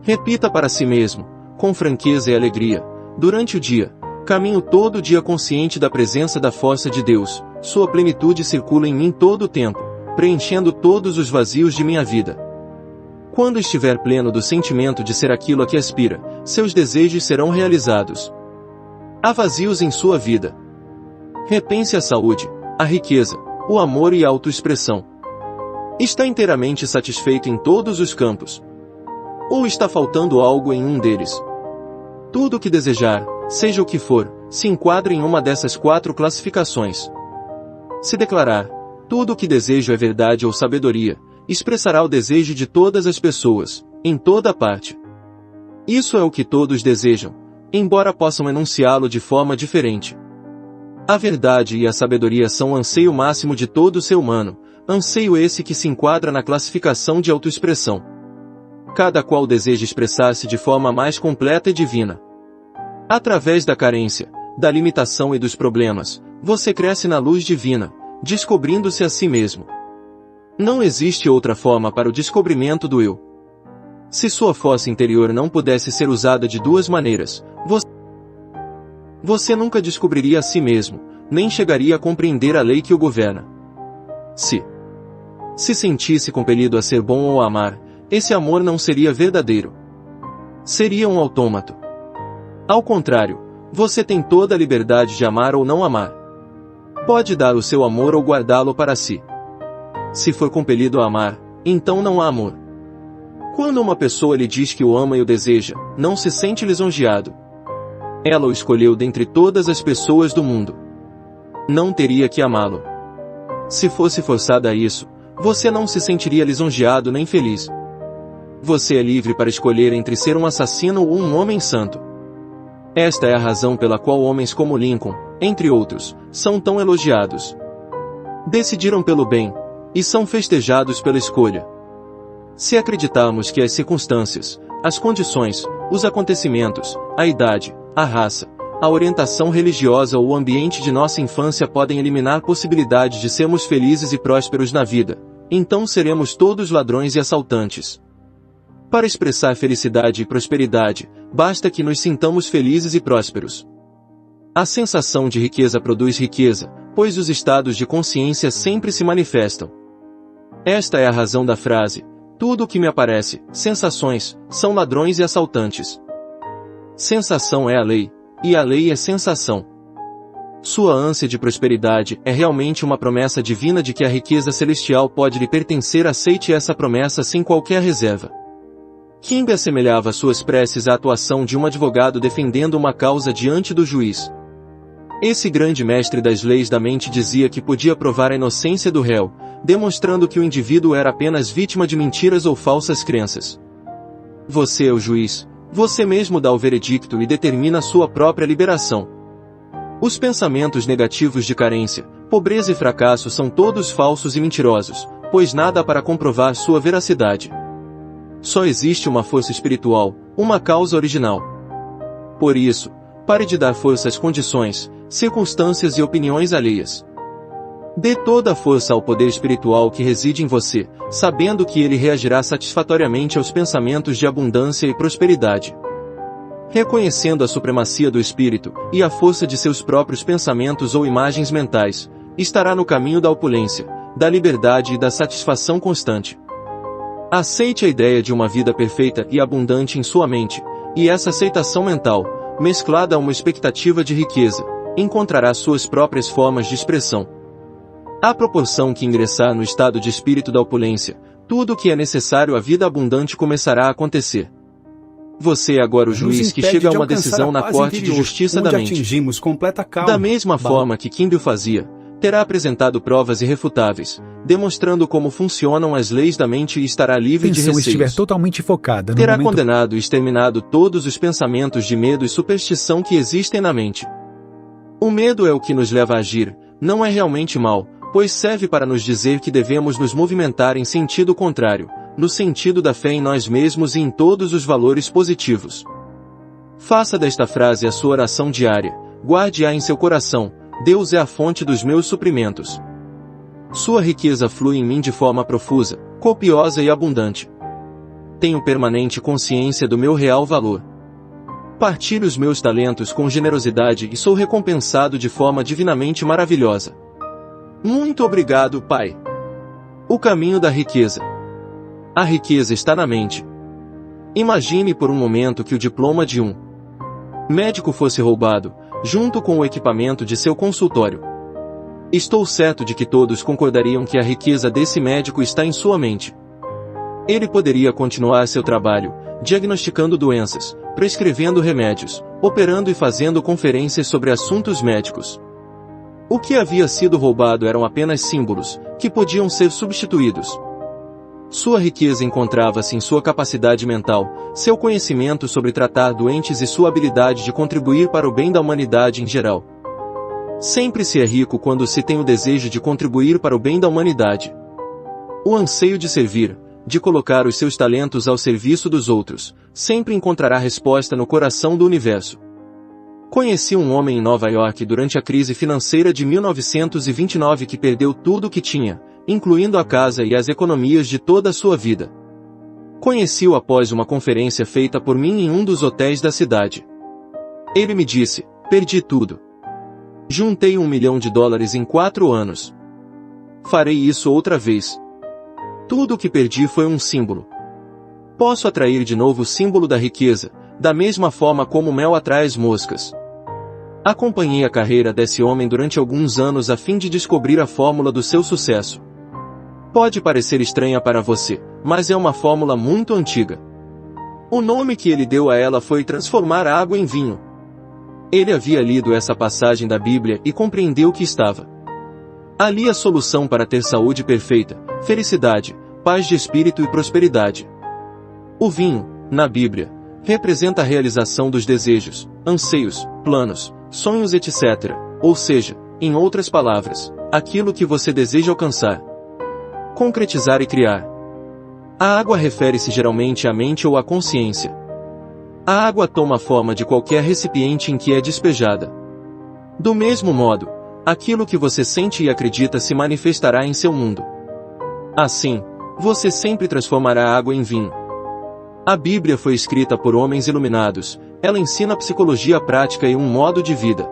Repita para si mesmo, com franqueza e alegria, durante o dia: caminho todo o dia consciente da presença da força de Deus, sua plenitude circula em mim todo o tempo, preenchendo todos os vazios de minha vida. Quando estiver pleno do sentimento de ser aquilo a que aspira, seus desejos serão realizados. Há vazios em sua vida. Repense a saúde, a riqueza, o amor e a autoexpressão. Está inteiramente satisfeito em todos os campos? Ou está faltando algo em um deles? Tudo o que desejar, seja o que for, se enquadra em uma dessas 4 classificações. Se declarar: tudo o que desejo é verdade ou sabedoria, expressará o desejo de todas as pessoas, em toda parte. Isso é o que todos desejam, embora possam enunciá-lo de forma diferente. A verdade e a sabedoria são o anseio máximo de todo ser humano, anseio esse que se enquadra na classificação de autoexpressão. Cada qual deseja expressar-se de forma mais completa e divina. Através da carência, da limitação e dos problemas, você cresce na luz divina, descobrindo-se a si mesmo. Não existe outra forma para o descobrimento do eu. Se sua força interior não pudesse ser usada de 2 maneiras, você nunca descobriria a si mesmo, nem chegaria a compreender a lei que o governa. Se sentisse compelido a ser bom ou a amar, esse amor não seria verdadeiro. Seria um autômato. Ao contrário, você tem toda a liberdade de amar ou não amar. Pode dar o seu amor ou guardá-lo para si. Se for compelido a amar, então não há amor. Quando uma pessoa lhe diz que o ama e o deseja, não se sente lisonjeado. Ela o escolheu dentre todas as pessoas do mundo. Não teria que amá-lo. Se fosse forçada a isso, você não se sentiria lisonjeado nem feliz. Você é livre para escolher entre ser um assassino ou um homem santo. Esta é a razão pela qual homens como Lincoln, entre outros, são tão elogiados. Decidiram pelo bem, e são festejados pela escolha. Se acreditarmos que as circunstâncias, as condições, os acontecimentos, a idade, a raça, a orientação religiosa ou o ambiente de nossa infância podem eliminar possibilidade de sermos felizes e prósperos na vida, então seremos todos ladrões e assaltantes. Para expressar felicidade e prosperidade, basta que nos sintamos felizes e prósperos. A sensação de riqueza produz riqueza, pois os estados de consciência sempre se manifestam. Esta é a razão da frase: tudo o que me aparece, sensações, são ladrões e assaltantes. Sensação é a lei, e a lei é sensação. Sua ânsia de prosperidade é realmente uma promessa divina de que a riqueza celestial pode lhe pertencer. Aceite essa promessa sem qualquer reserva. King assemelhava suas preces à atuação de um advogado defendendo uma causa diante do juiz. Esse grande mestre das leis da mente dizia que podia provar a inocência do réu, demonstrando que o indivíduo era apenas vítima de mentiras ou falsas crenças. Você é o juiz, você mesmo dá o veredicto e determina a sua própria liberação. Os pensamentos negativos de carência, pobreza e fracasso são todos falsos e mentirosos, pois nada há para comprovar sua veracidade. Só existe uma força espiritual, uma causa original. Por isso, pare de dar força às condições, circunstâncias e opiniões alheias. Dê toda a força ao poder espiritual que reside em você, sabendo que ele reagirá satisfatoriamente aos pensamentos de abundância e prosperidade. Reconhecendo a supremacia do espírito e a força de seus próprios pensamentos ou imagens mentais, estará no caminho da opulência, da liberdade e da satisfação constante. Aceite a ideia de uma vida perfeita e abundante em sua mente, e essa aceitação mental, mesclada a uma expectativa de riqueza, encontrará suas próprias formas de expressão. À proporção que ingressar no estado de espírito da opulência, tudo o que é necessário à vida abundante começará a acontecer. Você é agora o juiz que chega a uma decisão na Corte de Justiça da Mente. Atingimos completa calma. Da mesma forma que Kimball fazia, terá apresentado provas irrefutáveis, demonstrando como funcionam as leis da mente e estará livre de receios. Estiver totalmente focada no terá momento... condenado e exterminado todos os pensamentos de medo e superstição que existem na mente. O medo é o que nos leva a agir, não é realmente mal, pois serve para nos dizer que devemos nos movimentar em sentido contrário, no sentido da fé em nós mesmos e em todos os valores positivos. Faça desta frase a sua oração diária, guarde-a em seu coração: Deus é a fonte dos meus suprimentos. Sua riqueza flui em mim de forma profusa, copiosa e abundante. Tenho permanente consciência do meu real valor. Partilho os meus talentos com generosidade e sou recompensado de forma divinamente maravilhosa. Muito obrigado, Pai. O caminho da riqueza. A riqueza está na mente. Imagine por um momento que o diploma de um médico fosse roubado, junto com o equipamento de seu consultório. Estou certo de que todos concordariam que a riqueza desse médico está em sua mente. Ele poderia continuar seu trabalho, diagnosticando doenças, prescrevendo remédios, operando e fazendo conferências sobre assuntos médicos. O que havia sido roubado eram apenas símbolos, que podiam ser substituídos. Sua riqueza encontrava-se em sua capacidade mental, seu conhecimento sobre tratar doentes e sua habilidade de contribuir para o bem da humanidade em geral. Sempre se é rico quando se tem o desejo de contribuir para o bem da humanidade. O anseio de servir, de colocar os seus talentos ao serviço dos outros, sempre encontrará resposta no coração do universo. Conheci um homem em Nova York durante a crise financeira de 1929 que perdeu tudo o que tinha, incluindo a casa e as economias de toda a sua vida. Conheci-o após uma conferência feita por mim em um dos hotéis da cidade. Ele me disse: perdi tudo. Juntei $1 milhão em 4 anos. Farei isso outra vez. Tudo o que perdi foi um símbolo. Posso atrair de novo o símbolo da riqueza, da mesma forma como o mel atrai as moscas. Acompanhei a carreira desse homem durante alguns anos a fim de descobrir a fórmula do seu sucesso. Pode parecer estranha para você, mas é uma fórmula muito antiga. O nome que ele deu a ela foi transformar a água em vinho. Ele havia lido essa passagem da Bíblia e compreendeu que estava ali a solução para ter saúde perfeita, felicidade, paz de espírito e prosperidade. O vinho, na Bíblia, representa a realização dos desejos, anseios, planos, sonhos, etc. Ou seja, em outras palavras, aquilo que você deseja alcançar, concretizar e criar. A água refere-se geralmente à mente ou à consciência. A água toma a forma de qualquer recipiente em que é despejada. Do mesmo modo, aquilo que você sente e acredita se manifestará em seu mundo. Assim, você sempre transformará a água em vinho. A Bíblia foi escrita por homens iluminados, ela ensina psicologia prática e um modo de vida.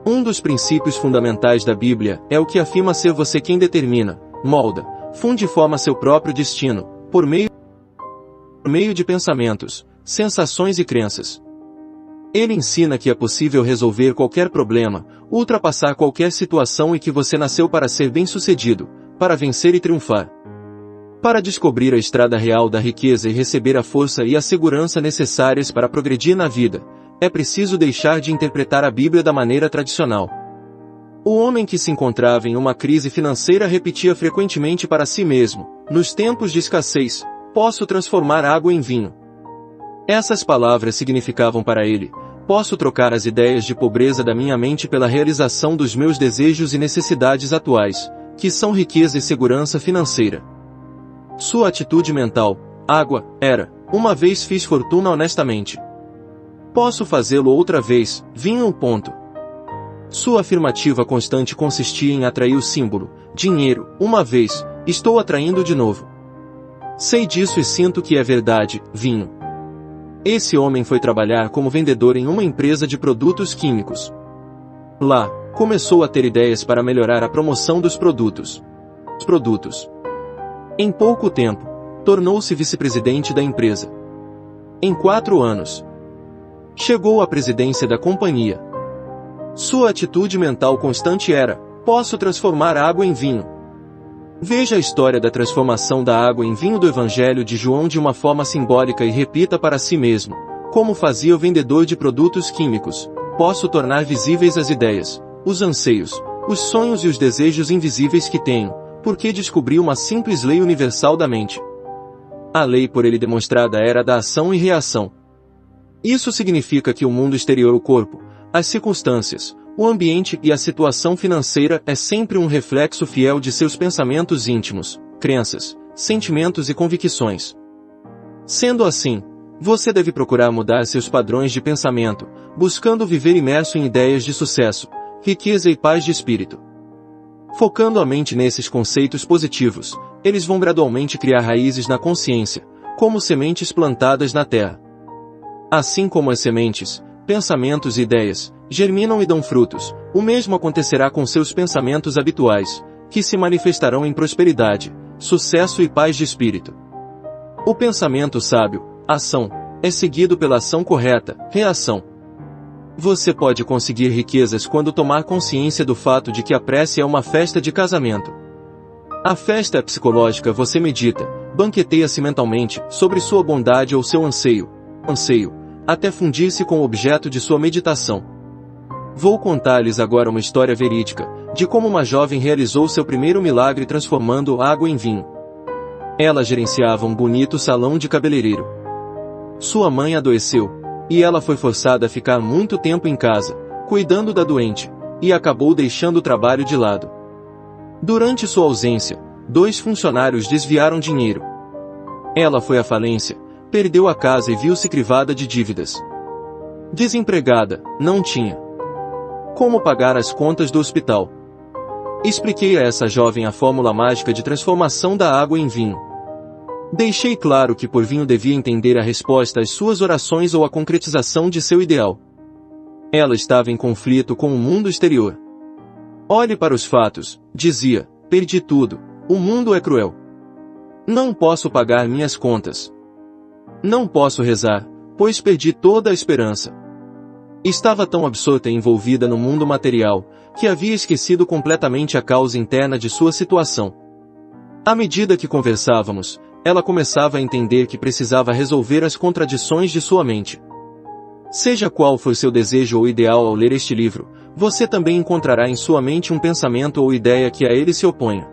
Um dos princípios fundamentais da Bíblia é o que afirma ser você quem determina, molda, funde e forma seu próprio destino, por meio de pensamentos, sensações e crenças. Ele ensina que é possível resolver qualquer problema, ultrapassar qualquer situação e que você nasceu para ser bem-sucedido, para vencer e triunfar. Para descobrir a estrada real da riqueza e receber a força e a segurança necessárias para progredir na vida, é preciso deixar de interpretar a Bíblia da maneira tradicional. O homem que se encontrava em uma crise financeira repetia frequentemente para si mesmo: nos tempos de escassez, posso transformar água em vinho. Essas palavras significavam para ele: posso trocar as ideias de pobreza da minha mente pela realização dos meus desejos e necessidades atuais, que são riqueza e segurança financeira. Sua atitude mental, água, era: uma vez fiz fortuna honestamente. Posso fazê-lo outra vez, vinho. Ponto. Sua afirmativa constante consistia em atrair o símbolo, dinheiro, uma vez, estou atraindo de novo. Sei disso e sinto que é verdade, vinho. Esse homem foi trabalhar como vendedor em uma empresa de produtos químicos. Lá, começou a ter ideias para melhorar a promoção dos produtos. Em pouco tempo, tornou-se vice-presidente da empresa. Em 4 anos, chegou à presidência da companhia. Sua atitude mental constante era: Posso transformar a água em vinho. Veja a história da transformação da água em vinho do Evangelho de João de uma forma simbólica e repita para si mesmo, como fazia o vendedor de produtos químicos: posso tornar visíveis as ideias, os anseios, os sonhos e os desejos invisíveis que tenho, porque descobri uma simples lei universal da mente. A lei por ele demonstrada era da ação e reação. Isso significa que o mundo exterior, o corpo, as circunstâncias, o ambiente e a situação financeira é sempre um reflexo fiel de seus pensamentos íntimos, crenças, sentimentos e convicções. Sendo assim, você deve procurar mudar seus padrões de pensamento, buscando viver imerso em ideias de sucesso, riqueza e paz de espírito. Focando a mente nesses conceitos positivos, eles vão gradualmente criar raízes na consciência, como sementes plantadas na terra. Assim como as sementes, pensamentos e ideias germinam e dão frutos, o mesmo acontecerá com seus pensamentos habituais, que se manifestarão em prosperidade, sucesso e paz de espírito. O pensamento sábio, ação, é seguido pela ação correta, reação. Você pode conseguir riquezas quando tomar consciência do fato de que a prece é uma festa de casamento. A festa é psicológica. Você medita, banqueteia-se mentalmente sobre sua bondade ou seu anseio, até fundir-se com o objeto de sua meditação. Vou contar-lhes agora uma história verídica, de como uma jovem realizou seu primeiro milagre transformando água em vinho. Ela gerenciava um bonito salão de cabeleireiro. Sua mãe adoeceu, e ela foi forçada a ficar muito tempo em casa, cuidando da doente, e acabou deixando o trabalho de lado. Durante sua ausência, 2 funcionários desviaram dinheiro. Ela foi à falência, perdeu a casa e viu-se crivada de dívidas. Desempregada, não tinha como pagar as contas do hospital. Expliquei a essa jovem a fórmula mágica de transformação da água em vinho. Deixei claro que por vinho devia entender a resposta às suas orações ou a concretização de seu ideal. Ela estava em conflito com o mundo exterior. Olhe para os fatos, dizia, perdi tudo, o mundo é cruel. Não posso pagar minhas contas. Não posso rezar, pois perdi toda a esperança. Estava tão absorta e envolvida no mundo material, que havia esquecido completamente a causa interna de sua situação. À medida que conversávamos, ela começava a entender que precisava resolver as contradições de sua mente. Seja qual for seu desejo ou ideal ao ler este livro, você também encontrará em sua mente um pensamento ou ideia que a ele se oponha.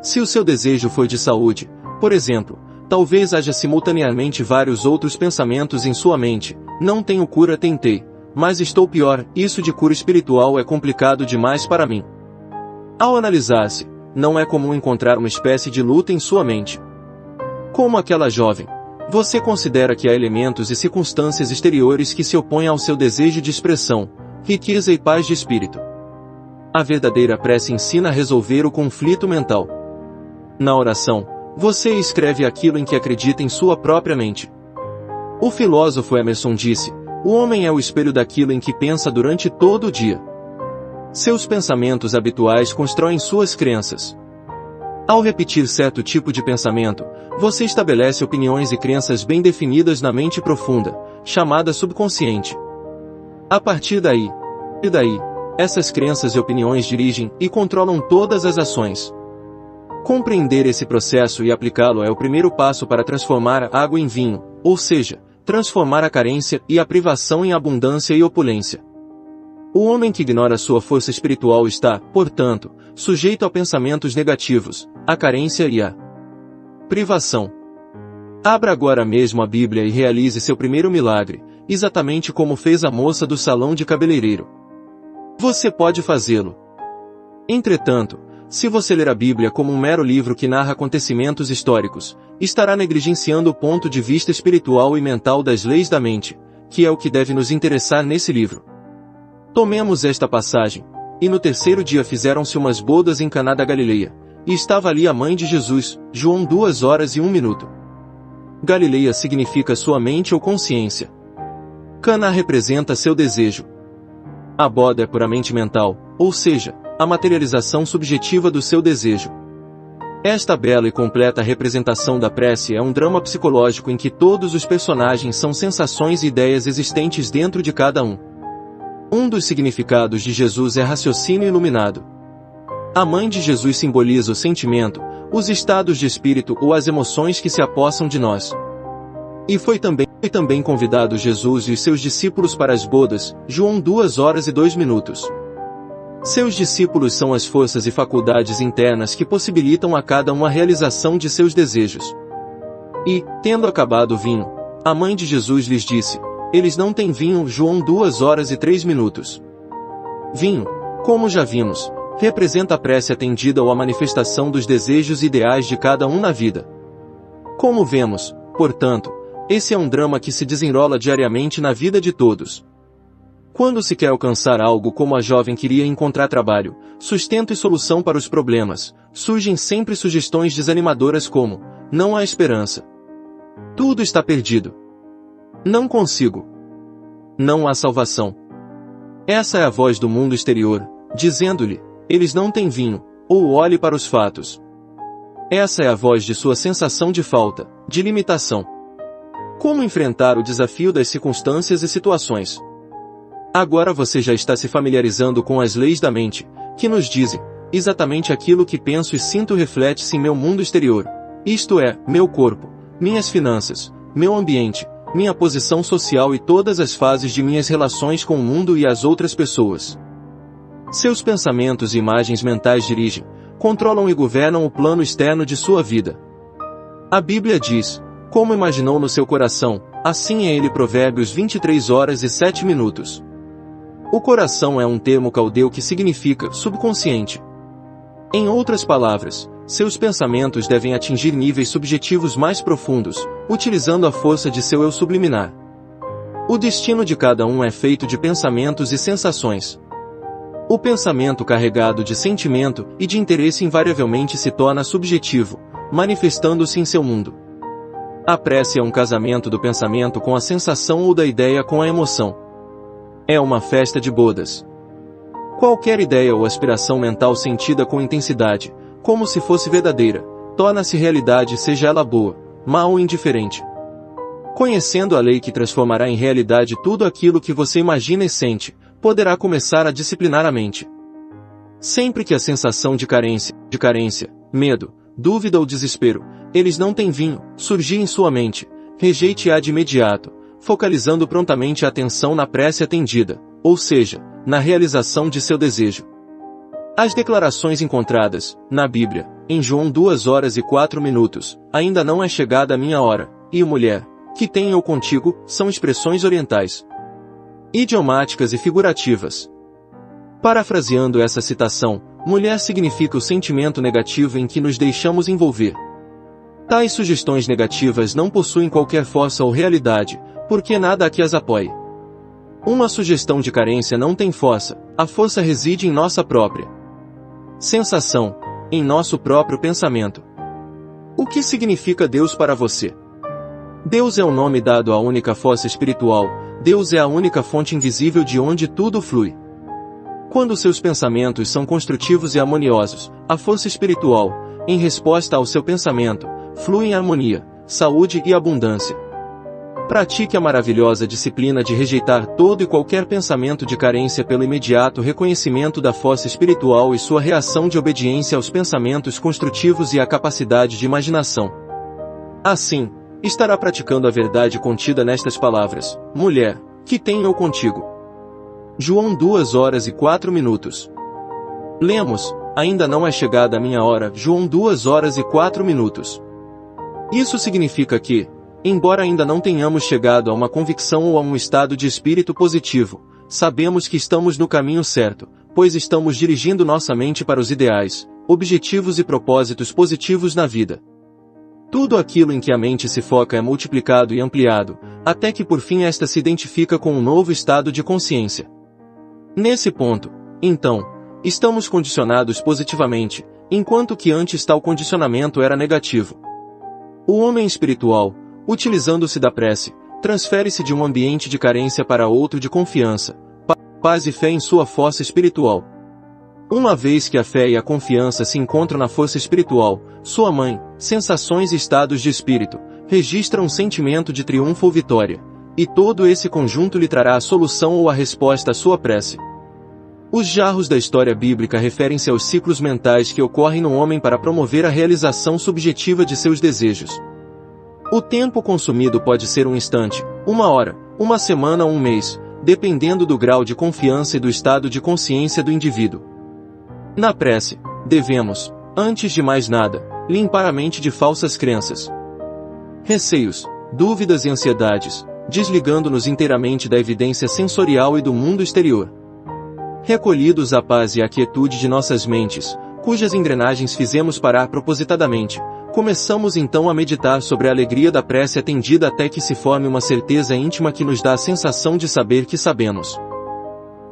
Se o seu desejo for de saúde, por exemplo, talvez haja simultaneamente vários outros pensamentos em sua mente: não tenho cura, tentei, mas estou pior, isso de cura espiritual é complicado demais para mim. Ao analisar-se, não é comum encontrar uma espécie de luta em sua mente. Como aquela jovem, você considera que há elementos e circunstâncias exteriores que se opõem ao seu desejo de expressão, riqueza e paz de espírito. A verdadeira prece ensina a resolver o conflito mental. Na oração, você escreve aquilo em que acredita em sua própria mente. O filósofo Emerson disse: o homem é o espelho daquilo em que pensa durante todo o dia. Seus pensamentos habituais constroem suas crenças. Ao repetir certo tipo de pensamento, você estabelece opiniões e crenças bem definidas na mente profunda, chamada subconsciente. A partir daí, essas crenças e opiniões dirigem e controlam todas as ações. Compreender esse processo e aplicá-lo é o primeiro passo para transformar a água em vinho, ou seja, transformar a carência e a privação em abundância e opulência. O homem que ignora sua força espiritual está, portanto, sujeito a pensamentos negativos, a carência e a privação. Abra agora mesmo a Bíblia e realize seu primeiro milagre, exatamente como fez a moça do salão de cabeleireiro. Você pode fazê-lo. Entretanto, se você ler a Bíblia como um mero livro que narra acontecimentos históricos, estará negligenciando o ponto de vista espiritual e mental das leis da mente, que é o que deve nos interessar nesse livro. Tomemos esta passagem: e no 3º dia fizeram-se umas bodas em Caná da Galileia, e estava ali a mãe de Jesus. João 2:01. Galileia significa sua mente ou consciência. Caná representa seu desejo. A boda é puramente mental, ou seja, a materialização subjetiva do seu desejo. Esta bela e completa representação da prece é um drama psicológico em que todos os personagens são sensações e ideias existentes dentro de cada um. Um dos significados de Jesus é raciocínio iluminado. A mãe de Jesus simboliza o sentimento, os estados de espírito ou as emoções que se apossam de nós. E foi também convidado Jesus e os seus discípulos para as bodas, João 2h02. Seus discípulos são as forças e faculdades internas que possibilitam a cada um a realização de seus desejos. E, tendo acabado o vinho, a mãe de Jesus lhes disse, eles não têm vinho, João 2h03. Vinho, como já vimos, representa a prece atendida ou a manifestação dos desejos e ideais de cada um na vida. Como vemos, portanto, esse é um drama que se desenrola diariamente na vida de todos. Quando se quer alcançar algo como a jovem queria encontrar trabalho, sustento e solução para os problemas, surgem sempre sugestões desanimadoras como, não há esperança. Tudo está perdido. Não consigo. Não há salvação. Essa é a voz do mundo exterior, dizendo-lhe, eles não têm vinho, ou olhe para os fatos. Essa é a voz de sua sensação de falta, de limitação. Como enfrentar o desafio das circunstâncias e situações? Agora você já está se familiarizando com as leis da mente, que nos dizem, exatamente aquilo que penso e sinto reflete-se em meu mundo exterior, isto é, meu corpo, minhas finanças, meu ambiente, minha posição social e todas as fases de minhas relações com o mundo e as outras pessoas. Seus pensamentos e imagens mentais dirigem, controlam e governam o plano externo de sua vida. A Bíblia diz, como imaginou no seu coração, assim é ele. Provérbios 23h07. O coração é um termo caldeu que significa subconsciente. Em outras palavras, seus pensamentos devem atingir níveis subjetivos mais profundos, utilizando a força de seu eu subliminar. O destino de cada um é feito de pensamentos e sensações. O pensamento carregado de sentimento e de interesse invariavelmente se torna subjetivo, manifestando-se em seu mundo. A prece é um casamento do pensamento com a sensação ou da ideia com a emoção. É uma festa de bodas. Qualquer ideia ou aspiração mental sentida com intensidade, como se fosse verdadeira, torna-se realidade, seja ela boa, má ou indiferente. Conhecendo a lei que transformará em realidade tudo aquilo que você imagina e sente, poderá começar a disciplinar a mente. Sempre que a sensação de carência, medo, dúvida ou desespero, eles não têm vinho, surgir em sua mente, rejeite-a de imediato, focalizando prontamente a atenção na prece atendida, ou seja, na realização de seu desejo. As declarações encontradas, na Bíblia, em João 2h04, ainda não é chegada a minha hora, e mulher, que tenho eu contigo, são expressões orientais, idiomáticas e figurativas. Parafraseando essa citação, mulher significa o sentimento negativo em que nos deixamos envolver. Tais sugestões negativas não possuem qualquer força ou realidade, porque nada aqui as apoie. Uma sugestão de carência não tem força, a força reside em nossa própria sensação, em nosso próprio pensamento. O que significa Deus para você? Deus é o nome dado à única força espiritual, Deus é a única fonte invisível de onde tudo flui. Quando seus pensamentos são construtivos e harmoniosos, a força espiritual, em resposta ao seu pensamento, flui em harmonia, saúde e abundância. Pratique a maravilhosa disciplina de rejeitar todo e qualquer pensamento de carência pelo imediato reconhecimento da força espiritual e sua reação de obediência aos pensamentos construtivos e à capacidade de imaginação. Assim, estará praticando a verdade contida nestas palavras, mulher, que tenho eu contigo. João 2h04. Lemos, ainda não é chegada a minha hora, João 2h04. Isso significa que, embora ainda não tenhamos chegado a uma convicção ou a um estado de espírito positivo, sabemos que estamos no caminho certo, pois estamos dirigindo nossa mente para os ideais, objetivos e propósitos positivos na vida. Tudo aquilo em que a mente se foca é multiplicado e ampliado, até que por fim esta se identifica com um novo estado de consciência. Nesse ponto, então, estamos condicionados positivamente, enquanto que antes tal condicionamento era negativo. O homem espiritual, utilizando-se da prece, transfere-se de um ambiente de carência para outro de confiança, paz e fé em sua força espiritual. Uma vez que a fé e a confiança se encontram na força espiritual, sua mãe, sensações e estados de espírito, registra um sentimento de triunfo ou vitória, e todo esse conjunto lhe trará a solução ou a resposta à sua prece. Os jarros da história bíblica referem-se aos ciclos mentais que ocorrem no homem para promover a realização subjetiva de seus desejos. O tempo consumido pode ser um instante, uma hora, uma semana ou um mês, dependendo do grau de confiança e do estado de consciência do indivíduo. Na prece, devemos, antes de mais nada, limpar a mente de falsas crenças, receios, dúvidas e ansiedades, desligando-nos inteiramente da evidência sensorial e do mundo exterior. Recolhidos à paz e à quietude de nossas mentes, cujas engrenagens fizemos parar propositadamente, começamos então a meditar sobre a alegria da prece atendida até que se forme uma certeza íntima que nos dá a sensação de saber que sabemos.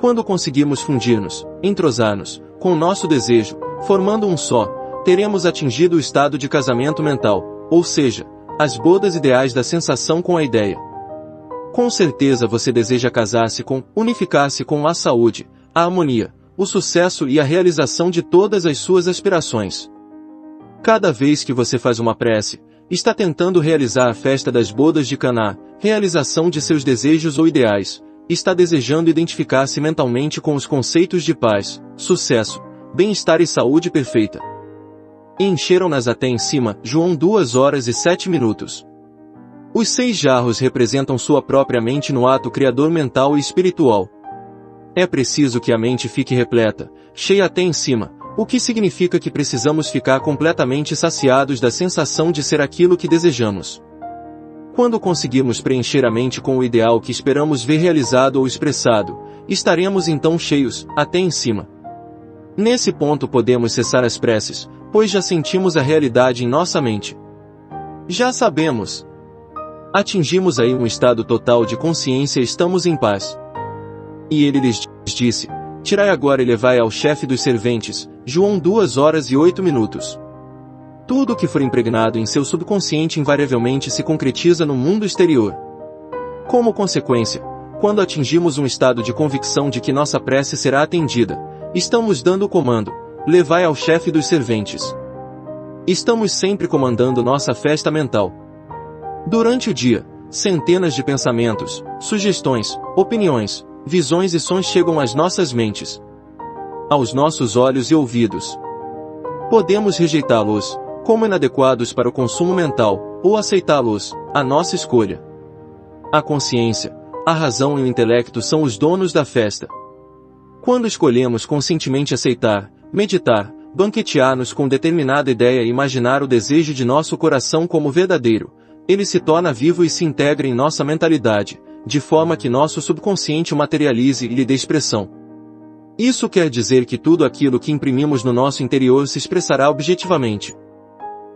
Quando conseguimos fundir-nos, entrosar-nos, com o nosso desejo, formando um só, teremos atingido o estado de casamento mental, ou seja, as bodas ideais da sensação com a ideia. Com certeza você deseja casar-se com, unificar-se com a saúde, a harmonia, o sucesso e a realização de todas as suas aspirações. Cada vez que você faz uma prece, está tentando realizar a festa das bodas de Caná, realização de seus desejos ou ideais, está desejando identificar-se mentalmente com os conceitos de paz, sucesso, bem-estar e saúde perfeita. E encheram-nas até em cima, João 2h07. Os 6 jarros representam sua própria mente no ato criador mental e espiritual. É preciso que a mente fique repleta, cheia até em cima, o que significa que precisamos ficar completamente saciados da sensação de ser aquilo que desejamos. Quando conseguirmos preencher a mente com o ideal que esperamos ver realizado ou expressado, estaremos então cheios, até em cima. Nesse ponto podemos cessar as preces, pois já sentimos a realidade em nossa mente. Já sabemos. Atingimos aí um estado total de consciência e estamos em paz. E ele lhes disse, tirai agora e levai ao chefe dos serventes, João 2h08. Tudo que for impregnado em seu subconsciente invariavelmente se concretiza no mundo exterior. Como consequência, quando atingimos um estado de convicção de que nossa prece será atendida, estamos dando o comando, levai ao chefe dos serventes. Estamos sempre comandando nossa festa mental. Durante o dia, centenas de pensamentos, sugestões, opiniões, visões e sons chegam às nossas mentes, aos nossos olhos e ouvidos. Podemos rejeitá-los, como inadequados para o consumo mental, ou aceitá-los, à nossa escolha. A consciência, a razão e o intelecto são os donos da festa. Quando escolhemos conscientemente aceitar, meditar, banquetear-nos com determinada ideia e imaginar o desejo de nosso coração como verdadeiro, ele se torna vivo e se integra em nossa mentalidade, de forma que nosso subconsciente o materialize e lhe dê expressão. Isso quer dizer que tudo aquilo que imprimimos no nosso interior se expressará objetivamente.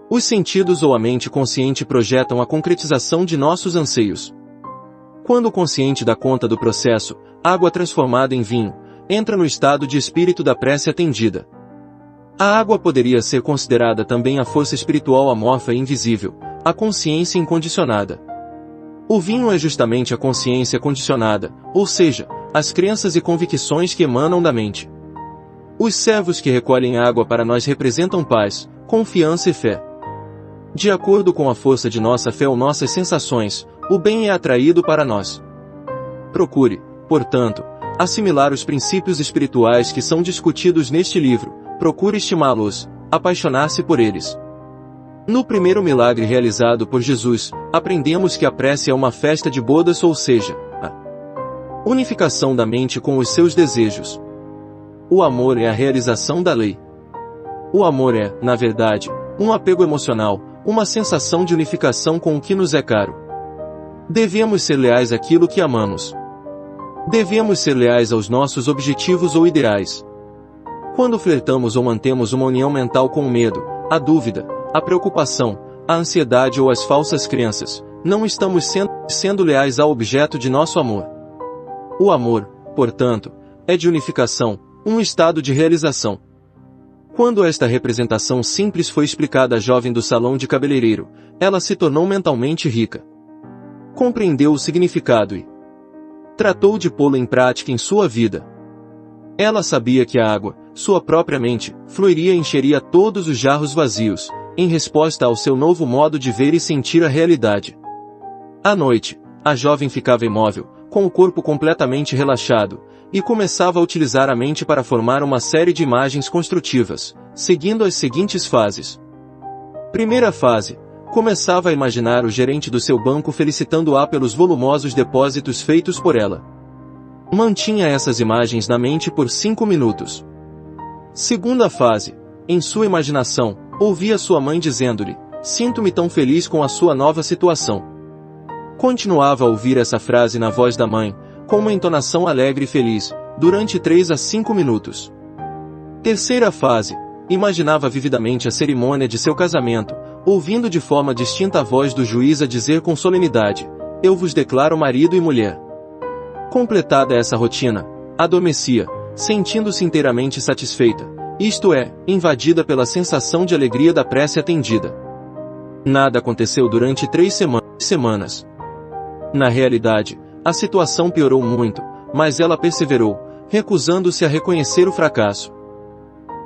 Os sentidos ou a mente consciente projetam a concretização de nossos anseios. Quando o consciente dá conta do processo, água transformada em vinho, entra no estado de espírito da prece atendida. A água poderia ser considerada também a força espiritual amorfa e invisível, a consciência incondicionada. O vinho é justamente a consciência condicionada, ou seja, as crenças e convicções que emanam da mente. Os servos que recolhem água para nós representam paz, confiança e fé. De acordo com a força de nossa fé ou nossas sensações, o bem é atraído para nós. Procure, portanto, assimilar os princípios espirituais que são discutidos neste livro, procure estimá-los, apaixonar-se por eles. No primeiro milagre realizado por Jesus, aprendemos que a prece é uma festa de bodas, ou seja, a unificação da mente com os seus desejos. O amor é a realização da lei. O amor é, na verdade, um apego emocional, uma sensação de unificação com o que nos é caro. Devemos ser leais àquilo que amamos. Devemos ser leais aos nossos objetivos ou ideais. Quando flertamos ou mantemos uma união mental com o medo, a dúvida, a preocupação, a ansiedade ou as falsas crenças, não estamos sendo leais ao objeto de nosso amor. O amor, portanto, é de unificação, um estado de realização. Quando esta representação simples foi explicada à jovem do salão de cabeleireiro, ela se tornou mentalmente rica. Compreendeu o significado e tratou de pô-lo em prática em sua vida. Ela sabia que a água, sua própria mente, fluiria e encheria todos os jarros vazios, em resposta ao seu novo modo de ver e sentir a realidade. À noite, a jovem ficava imóvel, com o corpo completamente relaxado, e começava a utilizar a mente para formar uma série de imagens construtivas, seguindo as seguintes fases. Primeira fase. Começava a imaginar o gerente do seu banco felicitando-a pelos volumosos depósitos feitos por ela. Mantinha essas imagens na mente por 5 minutos. Segunda fase. Em sua imaginação, ouvia sua mãe dizendo-lhe: "Sinto-me tão feliz com a sua nova situação." Continuava a ouvir essa frase na voz da mãe, com uma entonação alegre e feliz, durante 3 a 5 minutos. Terceira fase. Imaginava vividamente a cerimônia de seu casamento, ouvindo de forma distinta a voz do juiz a dizer com solenidade: "Eu vos declaro marido e mulher." Completada essa rotina, adormecia, sentindo-se inteiramente satisfeita, isto é, invadida pela sensação de alegria da prece atendida. Nada aconteceu durante 3 semanas. Na realidade, a situação piorou muito, mas ela perseverou, recusando-se a reconhecer o fracasso.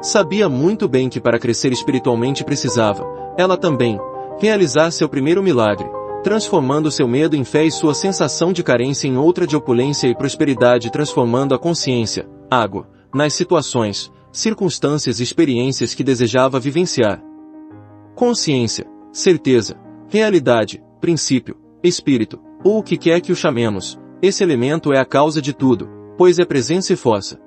Sabia muito bem que para crescer espiritualmente precisava, ela também, realizar seu primeiro milagre, transformando seu medo em fé e sua sensação de carência em outra de opulência e prosperidade, transformando a consciência, água, nas situações, circunstâncias e experiências que desejava vivenciar. Consciência, certeza, realidade, princípio, espírito, ou o que quer que o chamemos, esse elemento é a causa de tudo, pois é presença e força.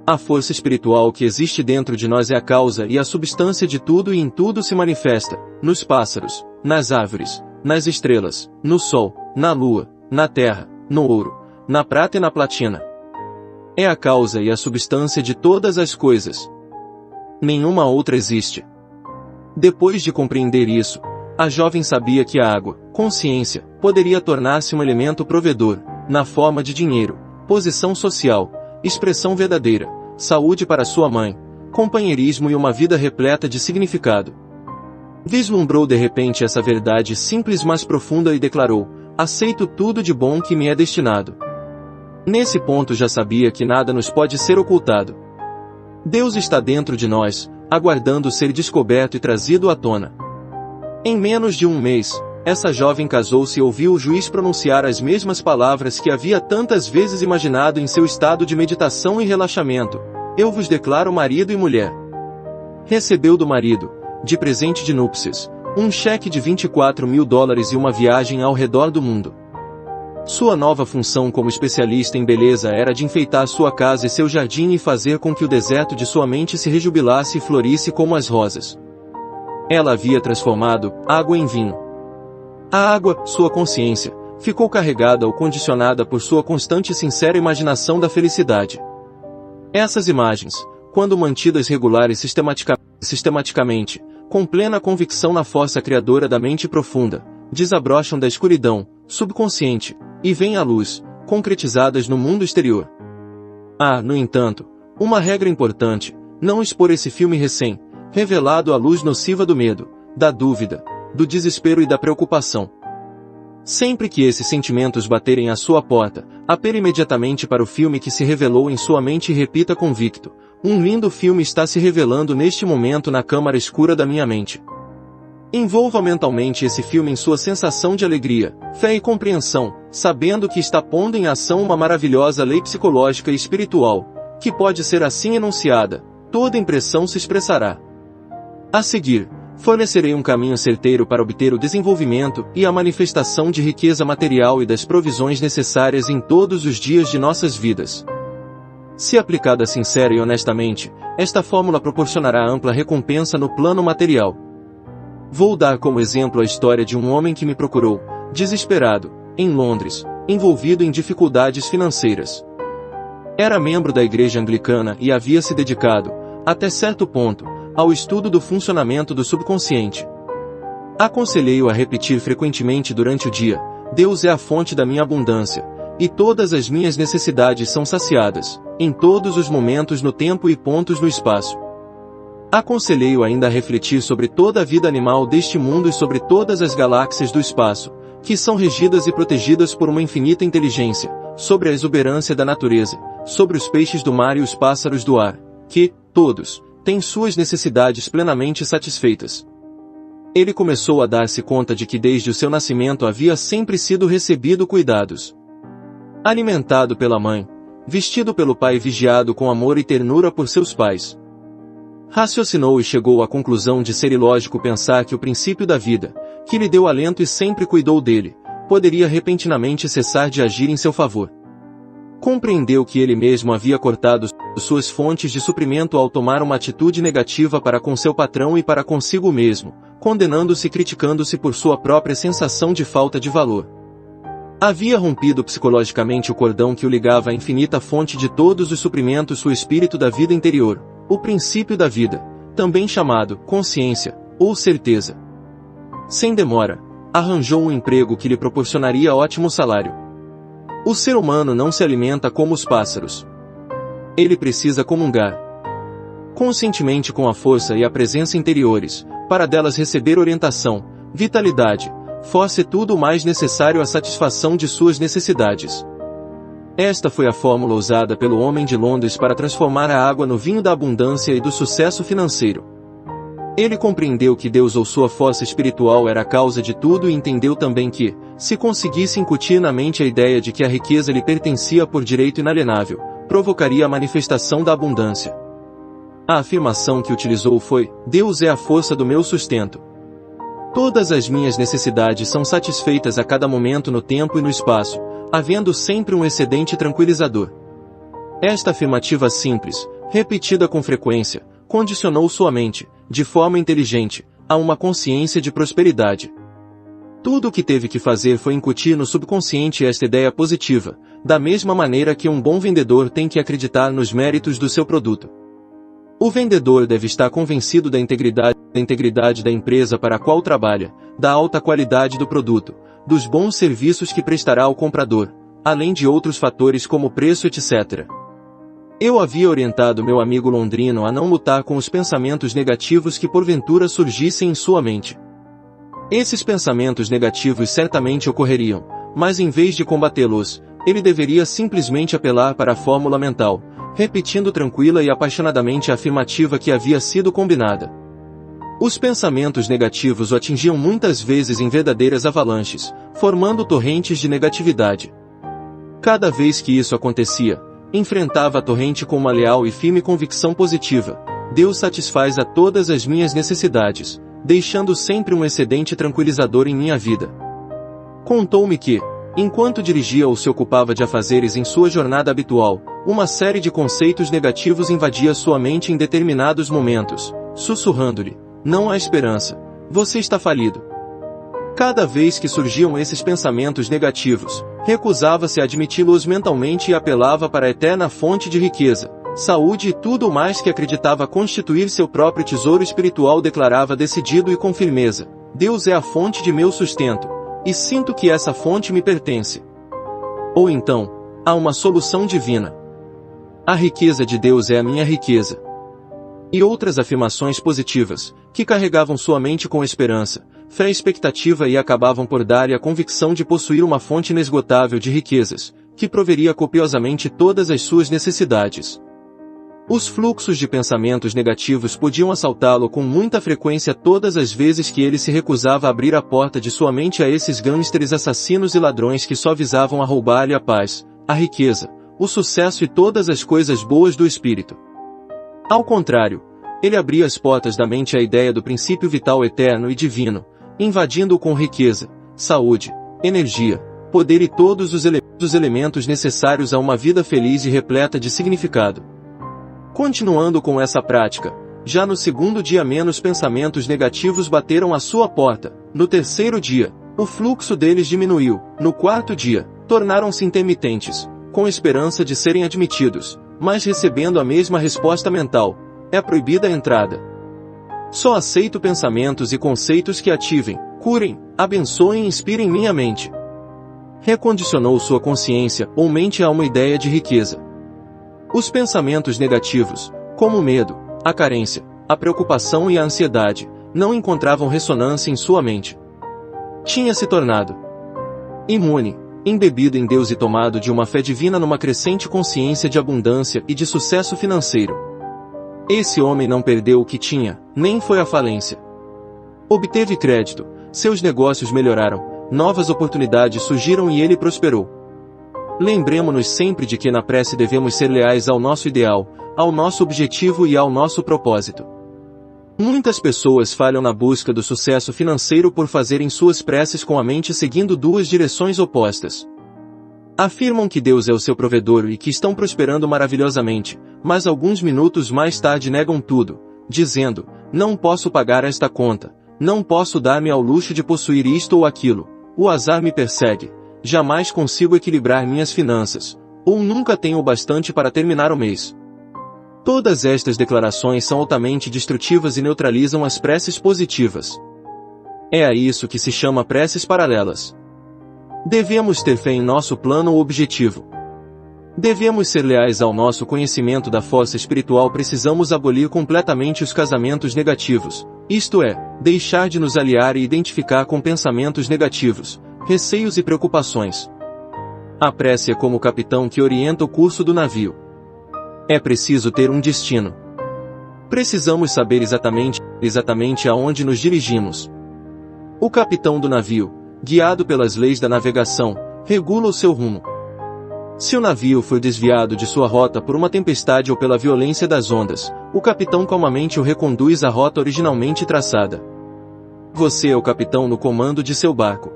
A força espiritual que existe dentro de nós é a causa e a substância de tudo e em tudo se manifesta, nos pássaros, nas árvores, nas estrelas, no sol, na lua, na terra, no ouro, na prata e na platina. É a causa e a substância de todas as coisas. Nenhuma outra existe. Depois de compreender isso, a jovem sabia que a água, consciência, poderia tornar-se um elemento provedor, na forma de dinheiro, posição social, expressão verdadeira, saúde para sua mãe, companheirismo e uma vida repleta de significado. Vislumbrou de repente essa verdade simples mas profunda e declarou: "Aceito tudo de bom que me é destinado." Nesse ponto já sabia que nada nos pode ser ocultado. Deus está dentro de nós, aguardando ser descoberto e trazido à tona. Em menos de um mês, essa jovem casou-se e ouviu o juiz pronunciar as mesmas palavras que havia tantas vezes imaginado em seu estado de meditação e relaxamento: "Eu vos declaro marido e mulher." Recebeu do marido, de presente de núpcias, um cheque de $24.000 e uma viagem ao redor do mundo. Sua nova função como especialista em beleza era de enfeitar sua casa e seu jardim e fazer com que o deserto de sua mente se rejubilasse e florisse como as rosas. Ela havia transformado água em vinho. A água, sua consciência, ficou carregada ou condicionada por sua constante e sincera imaginação da felicidade. Essas imagens, quando mantidas regular e sistematicamente, com plena convicção na força criadora da mente profunda, desabrocham da escuridão subconsciente e vêm à luz, concretizadas no mundo exterior. Há, no entanto, uma regra importante: não expor esse filme recém-revelado à luz nociva do medo, da dúvida, do desespero e da preocupação. Sempre que esses sentimentos baterem à sua porta, apele imediatamente para o filme que se revelou em sua mente e repita convicto: "Um lindo filme está se revelando neste momento na câmara escura da minha mente." Envolva mentalmente esse filme em sua sensação de alegria, fé e compreensão, sabendo que está pondo em ação uma maravilhosa lei psicológica e espiritual, que pode ser assim enunciada: toda impressão se expressará. A seguir, fornecerei um caminho certeiro para obter o desenvolvimento e a manifestação de riqueza material e das provisões necessárias em todos os dias de nossas vidas. Se aplicada sincera e honestamente, esta fórmula proporcionará ampla recompensa no plano material. Vou dar como exemplo a história de um homem que me procurou, desesperado, em Londres, envolvido em dificuldades financeiras. Era membro da igreja anglicana e havia se dedicado, até certo ponto, ao estudo do funcionamento do subconsciente. Aconselhei-o a repetir frequentemente durante o dia: "Deus é a fonte da minha abundância, e todas as minhas necessidades são saciadas, em todos os momentos no tempo e pontos no espaço." Aconselhei-o ainda a refletir sobre toda a vida animal deste mundo e sobre todas as galáxias do espaço, que são regidas e protegidas por uma infinita inteligência, sobre a exuberância da natureza, sobre os peixes do mar e os pássaros do ar, que, todos, têm suas necessidades plenamente satisfeitas. Ele começou a dar-se conta de que desde o seu nascimento havia sempre sido recebido cuidados. alimentado pela mãe, vestido pelo pai e vigiado com amor e ternura por seus pais. Raciocinou e chegou à conclusão de ser ilógico pensar que o princípio da vida, que lhe deu alento e sempre cuidou dele, poderia repentinamente cessar de agir em seu favor. Compreendeu que ele mesmo havia cortado suas fontes de suprimento ao tomar uma atitude negativa para com seu patrão e para consigo mesmo, condenando-se e criticando-se por sua própria sensação de falta de valor. Havia rompido psicologicamente o cordão que o ligava à infinita fonte de todos os suprimentos, o espírito da vida interior, o princípio da vida, também chamado consciência ou certeza. Sem demora, arranjou um emprego que lhe proporcionaria ótimo salário. O ser humano não se alimenta como os pássaros. Ele precisa comungar conscientemente com a força e a presença interiores, para delas receber orientação, vitalidade, força e tudo o mais necessário à satisfação de suas necessidades. Esta foi a fórmula usada pelo homem de Londres para transformar a água no vinho da abundância e do sucesso financeiro. Ele compreendeu que Deus ou sua força espiritual era a causa de tudo e entendeu também que, se conseguisse incutir na mente a ideia de que a riqueza lhe pertencia por direito inalienável, provocaria a manifestação da abundância. A afirmação que utilizou foi: Deus é a força do meu sustento. Todas as minhas necessidades são satisfeitas a cada momento no tempo e no espaço, havendo sempre um excedente tranquilizador. Esta afirmativa simples, repetida com frequência, condicionou sua mente, de forma inteligente, a uma consciência de prosperidade. Tudo o que teve que fazer foi incutir no subconsciente esta ideia positiva, da mesma maneira que um bom vendedor tem que acreditar nos méritos do seu produto. O vendedor deve estar convencido da integridade da empresa para a qual trabalha, da alta qualidade do produto, dos bons serviços que prestará ao comprador, além de outros fatores como preço, etc. Eu havia orientado meu amigo londrino a não lutar com os pensamentos negativos que porventura surgissem em sua mente. Esses pensamentos negativos certamente ocorreriam, mas em vez de combatê-los, ele deveria simplesmente apelar para a fórmula mental, repetindo tranquila e apaixonadamente a afirmativa que havia sido combinada. Os pensamentos negativos o atingiam muitas vezes em verdadeiras avalanches, formando torrentes de negatividade. Cada vez que isso acontecia, enfrentava a torrente com uma leal e firme convicção positiva: Deus satisfaz a todas as minhas necessidades, deixando sempre um excedente tranquilizador em minha vida. Contou-me que, enquanto dirigia ou se ocupava de afazeres em sua jornada habitual, uma série de conceitos negativos invadia sua mente em determinados momentos, sussurrando-lhe: não há esperança, você está falido. Cada vez que surgiam esses pensamentos negativos, recusava-se a admiti-los mentalmente e apelava para a eterna fonte de riqueza, saúde e tudo o mais que acreditava constituir seu próprio tesouro espiritual. Declarava decidido e com firmeza: Deus é a fonte de meu sustento, e sinto que essa fonte me pertence. Ou então, há uma solução divina. A riqueza de Deus é a minha riqueza. E outras afirmações positivas, que carregavam sua mente com esperança, fé e expectativa e acabavam por dar-lhe a convicção de possuir uma fonte inesgotável de riquezas, que proveria copiosamente todas as suas necessidades. Os fluxos de pensamentos negativos podiam assaltá-lo com muita frequência todas as vezes que ele se recusava a abrir a porta de sua mente a esses gangsters assassinos e ladrões que só visavam a roubar-lhe a paz, a riqueza, o sucesso e todas as coisas boas do espírito. Ao contrário, ele abria as portas da mente à ideia do princípio vital eterno e divino, invadindo-o com riqueza, saúde, energia, poder e todos os elementos necessários a uma vida feliz e repleta de significado. Continuando com essa prática, já no segundo dia menos pensamentos negativos bateram à sua porta. No terceiro dia, o fluxo deles diminuiu. No quarto dia, tornaram-se intermitentes, com esperança de serem admitidos, mas recebendo a mesma resposta mental: é proibida a entrada. Só aceito pensamentos e conceitos que ativem, curem, abençoem e inspirem minha mente. Recondicionou sua consciência ou mente a uma ideia de riqueza. Os pensamentos negativos, como o medo, a carência, a preocupação e a ansiedade, não encontravam ressonância em sua mente. Tinha se tornado imune, embebido em Deus e tomado de uma fé divina numa crescente consciência de abundância e de sucesso financeiro. Esse homem não perdeu o que tinha, nem foi à falência. Obteve crédito, seus negócios melhoraram, novas oportunidades surgiram e ele prosperou. Lembremo-nos sempre de que na prece devemos ser leais ao nosso ideal, ao nosso objetivo e ao nosso propósito. Muitas pessoas falham na busca do sucesso financeiro por fazerem suas preces com a mente seguindo duas direções opostas. Afirmam que Deus é o seu provedor e que estão prosperando maravilhosamente, mas alguns minutos mais tarde negam tudo, dizendo: não posso pagar esta conta, não posso dar-me ao luxo de possuir isto ou aquilo, o azar me persegue, jamais consigo equilibrar minhas finanças, ou nunca tenho o bastante para terminar o mês. Todas estas declarações são altamente destrutivas e neutralizam as preces positivas. É a isso que se chama preces paralelas. Devemos ter fé em nosso plano ou objetivo. Devemos ser leais ao nosso conhecimento da força espiritual. Precisamos abolir completamente os casamentos negativos, isto é, deixar de nos aliar e identificar com pensamentos negativos, receios e preocupações. A prece é como o capitão que orienta o curso do navio. É preciso ter um destino. Precisamos saber exatamente aonde nos dirigimos. O capitão do navio, guiado pelas leis da navegação, regula o seu rumo. Se o navio for desviado de sua rota por uma tempestade ou pela violência das ondas, o capitão calmamente o reconduz à rota originalmente traçada. Você é o capitão no comando de seu barco.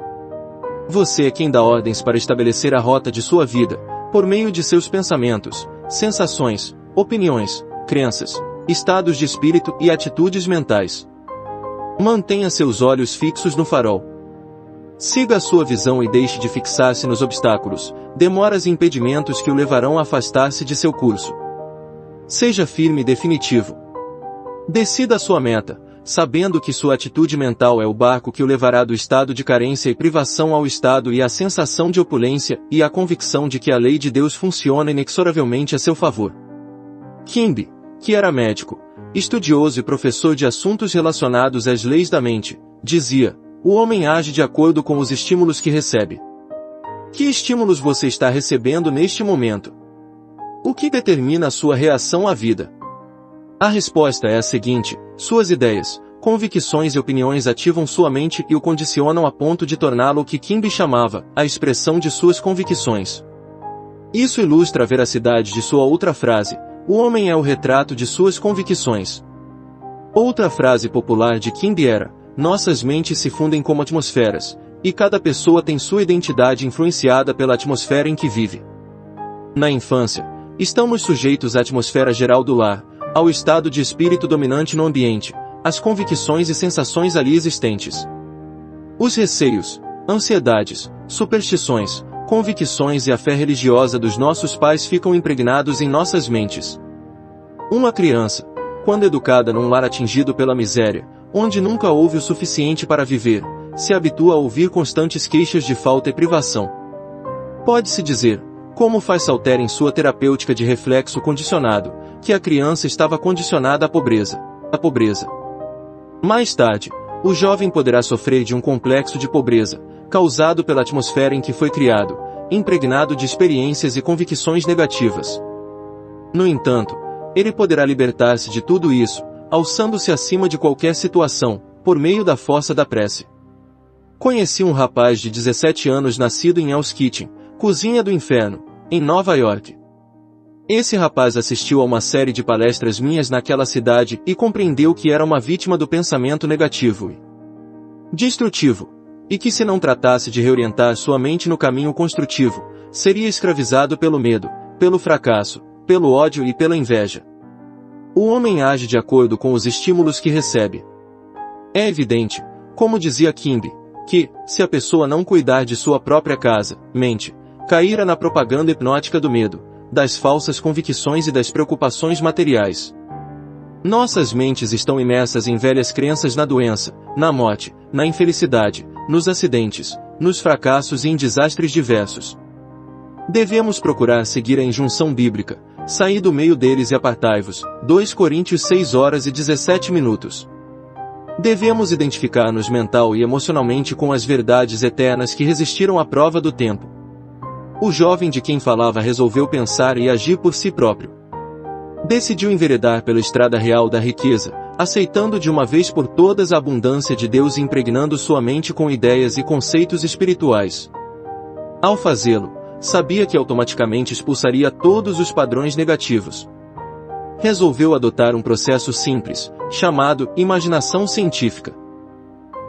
Você é quem dá ordens para estabelecer a rota de sua vida, por meio de seus pensamentos, sensações, opiniões, crenças, estados de espírito e atitudes mentais. Mantenha seus olhos fixos no farol. Siga a sua visão e deixe de fixar-se nos obstáculos, demoras e impedimentos que o levarão a afastar-se de seu curso. Seja firme e definitivo. Decida a sua meta, sabendo que sua atitude mental é o barco que o levará do estado de carência e privação ao estado e à sensação de opulência e à convicção de que a lei de Deus funciona inexoravelmente a seu favor. Kimbe, que era médico, estudioso e professor de assuntos relacionados às leis da mente, dizia: o homem age de acordo com os estímulos que recebe. Que estímulos você está recebendo neste momento? O que determina a sua reação à vida? A resposta é a seguinte: suas ideias, convicções e opiniões ativam sua mente e o condicionam a ponto de torná-lo o que Kimbe chamava a expressão de suas convicções. Isso ilustra a veracidade de sua outra frase: o homem é o retrato de suas convicções. Outra frase popular de Kimbe era: nossas mentes se fundem como atmosferas, e cada pessoa tem sua identidade influenciada pela atmosfera em que vive. Na infância, estamos sujeitos à atmosfera geral do lar, ao estado de espírito dominante no ambiente, às convicções e sensações ali existentes. Os receios, ansiedades, superstições, convicções e a fé religiosa dos nossos pais ficam impregnados em nossas mentes. Uma criança, quando educada num lar atingido pela miséria, onde nunca houve o suficiente para viver, se habitua a ouvir constantes queixas de falta e privação. Pode-se dizer, como faz Salter em sua terapêutica de reflexo condicionado, que a criança estava condicionada à pobreza. Mais tarde, o jovem poderá sofrer de um complexo de pobreza, causado pela atmosfera em que foi criado, impregnado de experiências e convicções negativas. No entanto, ele poderá libertar-se de tudo isso, alçando-se acima de qualquer situação, por meio da força da prece. Conheci um rapaz de 17 anos nascido em Hell's Kitchen, cozinha do inferno, em Nova York. Esse rapaz assistiu a uma série de palestras minhas naquela cidade e compreendeu que era uma vítima do pensamento negativo e destrutivo, e que se não tratasse de reorientar sua mente no caminho construtivo, seria escravizado pelo medo, pelo fracasso, pelo ódio e pela inveja. O homem age de acordo com os estímulos que recebe. É evidente, como dizia Kimbe, que, se a pessoa não cuidar de sua própria casa, mente, cairá na propaganda hipnótica do medo, das falsas convicções e das preocupações materiais. Nossas mentes estão imersas em velhas crenças na doença, na morte, na infelicidade, nos acidentes, nos fracassos e em desastres diversos. Devemos procurar seguir a injunção bíblica: saí do meio deles e apartai-vos. 2 Coríntios 6:17. Devemos identificar-nos mental e emocionalmente com as verdades eternas que resistiram à prova do tempo. O jovem de quem falava resolveu pensar e agir por si próprio. Decidiu enveredar pela estrada real da riqueza, aceitando de uma vez por todas a abundância de Deus e impregnando sua mente com ideias e conceitos espirituais. Ao fazê-lo, sabia que automaticamente expulsaria todos os padrões negativos. Resolveu adotar um processo simples, chamado imaginação científica.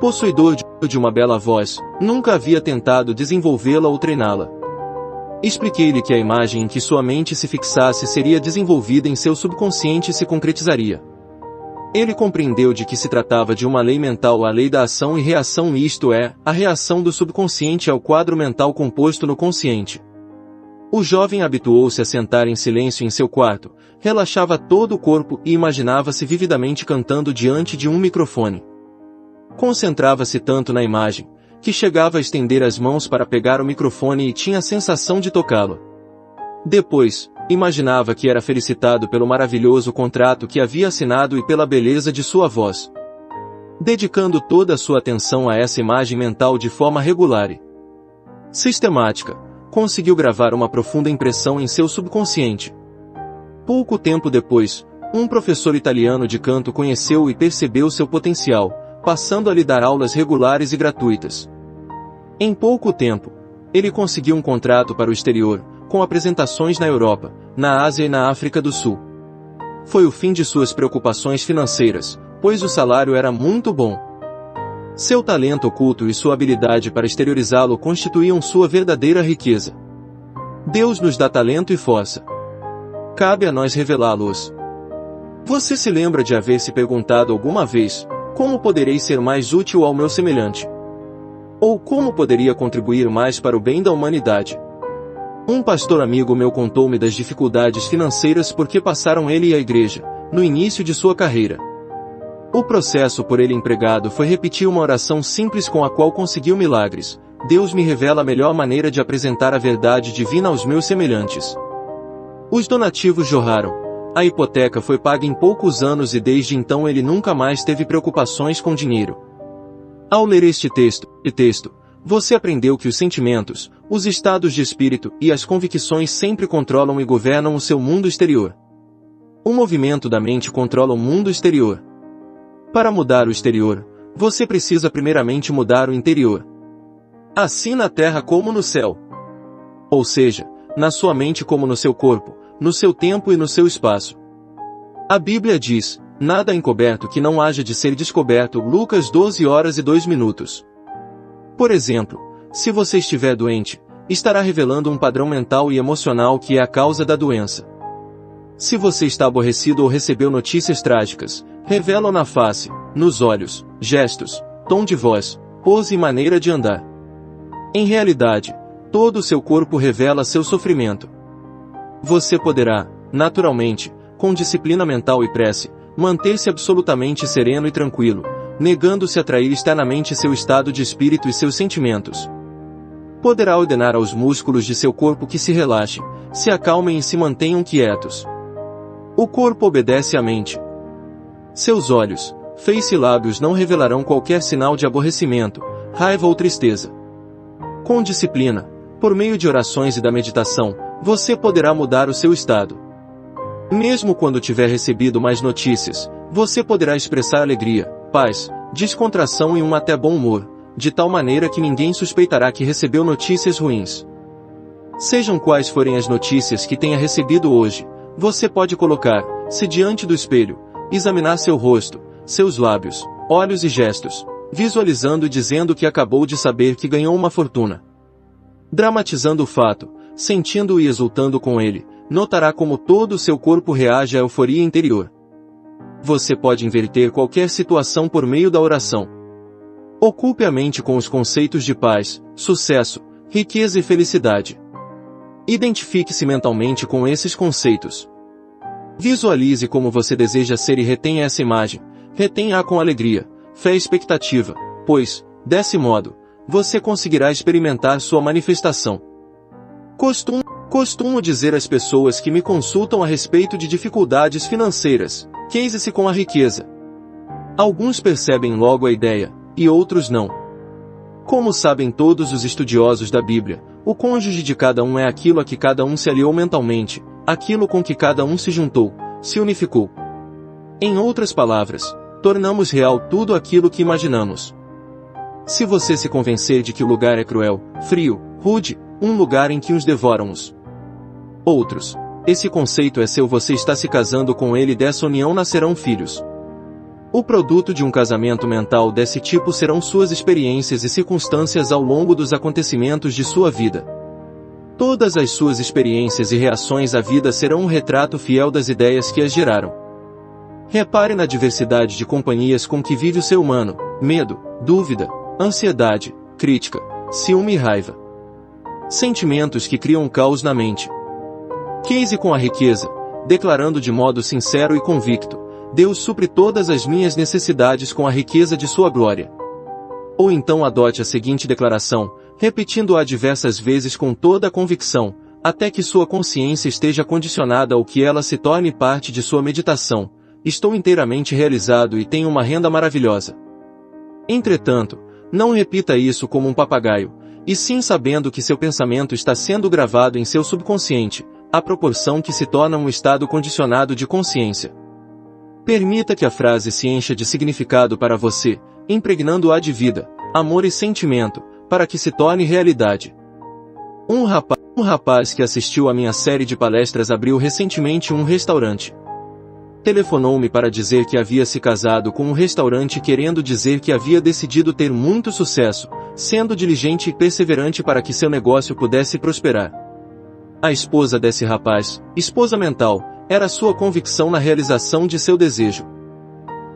Possuidor de uma bela voz, nunca havia tentado desenvolvê-la ou treiná-la. Expliquei-lhe que a imagem em que sua mente se fixasse seria desenvolvida em seu subconsciente e se concretizaria. Ele compreendeu de que se tratava de uma lei mental, a lei da ação e reação, isto é, a reação do subconsciente ao quadro mental composto no consciente. O jovem habituou-se a sentar em silêncio em seu quarto, relaxava todo o corpo e imaginava-se vividamente cantando diante de um microfone. Concentrava-se tanto na imagem, que chegava a estender as mãos para pegar o microfone e tinha a sensação de tocá-lo. Depois, imaginava que era felicitado pelo maravilhoso contrato que havia assinado e pela beleza de sua voz. Dedicando toda a sua atenção a essa imagem mental de forma regular e sistemática, conseguiu gravar uma profunda impressão em seu subconsciente. Pouco tempo depois, um professor italiano de canto conheceu e percebeu seu potencial, passando a lhe dar aulas regulares e gratuitas. Em pouco tempo, ele conseguiu um contrato para o exterior, com apresentações na Europa, na Ásia e na África do Sul. Foi o fim de suas preocupações financeiras, pois o salário era muito bom. Seu talento oculto e sua habilidade para exteriorizá-lo constituíam sua verdadeira riqueza. Deus nos dá talento e força. Cabe a nós revelá-los. Você se lembra de haver se perguntado alguma vez, como poderei ser mais útil ao meu semelhante? Ou como poderia contribuir mais para o bem da humanidade? Um pastor amigo meu contou-me das dificuldades financeiras por que passaram ele e a igreja, no início de sua carreira. O processo por ele empregado foi repetir uma oração simples com a qual conseguiu milagres: Deus me revela a melhor maneira de apresentar a verdade divina aos meus semelhantes. Os donativos jorraram. A hipoteca foi paga em poucos anos e desde então ele nunca mais teve preocupações com dinheiro. Ao ler este texto, você aprendeu que os sentimentos, os estados de espírito e as convicções sempre controlam e governam o seu mundo exterior. O movimento da mente controla o mundo exterior. Para mudar o exterior, você precisa primeiramente mudar o interior. Assim na terra como no céu. Ou seja, na sua mente como no seu corpo, no seu tempo e no seu espaço. A Bíblia diz: nada é encoberto que não haja de ser descoberto. Lucas 12:02. Por exemplo, se você estiver doente, estará revelando um padrão mental e emocional que é a causa da doença. Se você está aborrecido ou recebeu notícias trágicas, revelam na face, nos olhos, gestos, tom de voz, pose e maneira de andar. Em realidade, todo o seu corpo revela seu sofrimento. Você poderá, naturalmente, com disciplina mental e prece, manter-se absolutamente sereno e tranquilo, negando-se a atrair externamente seu estado de espírito e seus sentimentos. Poderá ordenar aos músculos de seu corpo que se relaxem, se acalmem e se mantenham quietos. O corpo obedece à mente. Seus olhos, face e lábios não revelarão qualquer sinal de aborrecimento, raiva ou tristeza. Com disciplina, por meio de orações e da meditação, você poderá mudar o seu estado. Mesmo quando tiver recebido mais notícias, você poderá expressar alegria, paz, descontração e um até bom humor, de tal maneira que ninguém suspeitará que recebeu notícias ruins. Sejam quais forem as notícias que tenha recebido hoje, você pode colocar-se diante do espelho, examinar seu rosto, seus lábios, olhos e gestos, visualizando e dizendo que acabou de saber que ganhou uma fortuna. Dramatizando o fato, sentindo e exultando com ele, notará como todo o seu corpo reage à euforia interior. Você pode inverter qualquer situação por meio da oração. Ocupe a mente com os conceitos de paz, sucesso, riqueza e felicidade. Identifique-se mentalmente com esses conceitos. Visualize como você deseja ser e retenha essa imagem. Retenha-a com alegria, fé e expectativa, pois, desse modo, você conseguirá experimentar sua manifestação. Costumo dizer às pessoas que me consultam a respeito de dificuldades financeiras: case-se com a riqueza. Alguns percebem logo a ideia, e outros não. Como sabem todos os estudiosos da Bíblia, o cônjuge de cada um é aquilo a que cada um se aliou mentalmente, aquilo com que cada um se juntou, se unificou. Em outras palavras, tornamos real tudo aquilo que imaginamos. Se você se convencer de que o lugar é cruel, frio, rude, um lugar em que uns devoram os outros. Esse conceito é seu, você está se casando com ele, dessa união nascerão filhos. O produto de um casamento mental desse tipo serão suas experiências e circunstâncias ao longo dos acontecimentos de sua vida. Todas as suas experiências e reações à vida serão um retrato fiel das ideias que as geraram. Repare na diversidade de companhias com que vive o ser humano: medo, dúvida, ansiedade, crítica, ciúme e raiva. Sentimentos que criam caos na mente. Case com a riqueza, declarando de modo sincero e convicto: Deus supre todas as minhas necessidades com a riqueza de sua glória. Ou então adote a seguinte declaração, repetindo-a diversas vezes com toda a convicção, até que sua consciência esteja condicionada ou que ela se torne parte de sua meditação: estou inteiramente realizado e tenho uma renda maravilhosa. Entretanto, não repita isso como um papagaio, e sim sabendo que seu pensamento está sendo gravado em seu subconsciente, à proporção que se torna um estado condicionado de consciência. Permita que a frase se encha de significado para você, impregnando-a de vida, amor e sentimento, para que se torne realidade. Um rapaz que assistiu à minha série de palestras abriu recentemente um restaurante. Telefonou-me para dizer que havia se casado com um restaurante, querendo dizer que havia decidido ter muito sucesso, sendo diligente e perseverante para que seu negócio pudesse prosperar. A esposa desse rapaz, esposa mental, era sua convicção na realização de seu desejo.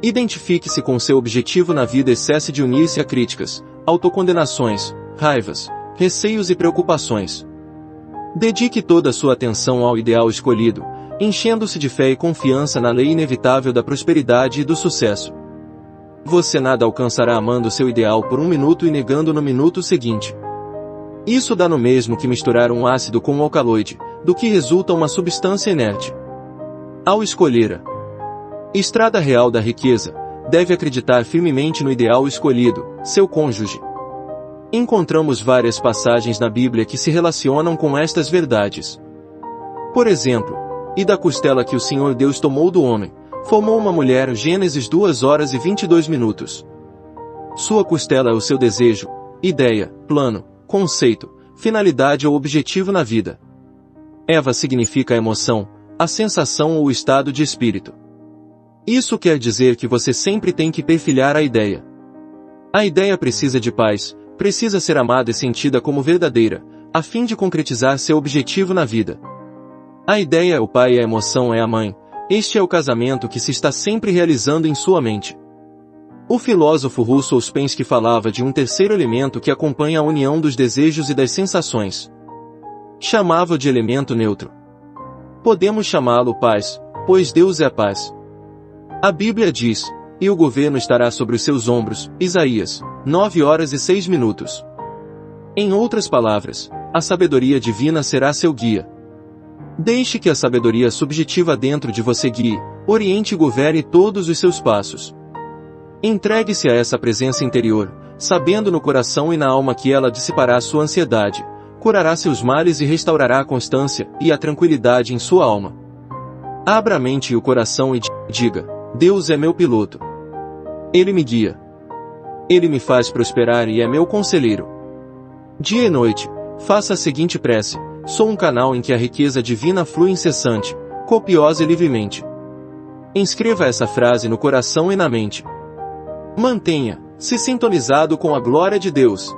Identifique-se com seu objetivo na vida e cesse de unir-se a críticas, autocondenações, raivas, receios e preocupações. Dedique toda a sua atenção ao ideal escolhido, enchendo-se de fé e confiança na lei inevitável da prosperidade e do sucesso. Você nada alcançará amando seu ideal por um minuto e negando no minuto seguinte. Isso dá no mesmo que misturar um ácido com um alcaloide, do que resulta uma substância inerte. Ao escolher a estrada real da riqueza, deve acreditar firmemente no ideal escolhido, seu cônjuge. Encontramos várias passagens na Bíblia que se relacionam com estas verdades. Por exemplo, e da costela que o Senhor Deus tomou do homem, formou uma mulher. Gênesis 2h22. Sua costela é o seu desejo, ideia, plano, conceito, finalidade ou objetivo na vida. Eva significa a emoção, a sensação ou o estado de espírito. Isso quer dizer que você sempre tem que perfilhar a ideia. A ideia precisa de paz, precisa ser amada e sentida como verdadeira, a fim de concretizar seu objetivo na vida. A ideia é o pai e a emoção é a mãe. Este é o casamento que se está sempre realizando em sua mente. O filósofo russo Ouspensky falava de um terceiro elemento que acompanha a união dos desejos e das sensações. Chamava-o de elemento neutro. Podemos chamá-lo paz, pois Deus é a paz. A Bíblia diz: e o governo estará sobre os seus ombros. Isaías 9h06. Em outras palavras, a sabedoria divina será seu guia. Deixe que a sabedoria subjetiva dentro de você guie, oriente e governe todos os seus passos. Entregue-se a essa presença interior, sabendo no coração e na alma que ela dissipará sua ansiedade, curará seus males e restaurará a constância e a tranquilidade em sua alma. Abra a mente e o coração e diga: Deus é meu piloto. Ele me guia. Ele me faz prosperar e é meu conselheiro. Dia e noite, faça a seguinte prece: sou um canal em que a riqueza divina flui incessante, copiosa e livremente. Inscreva essa frase no coração e na mente. Mantenha-se sintonizado com a glória de Deus.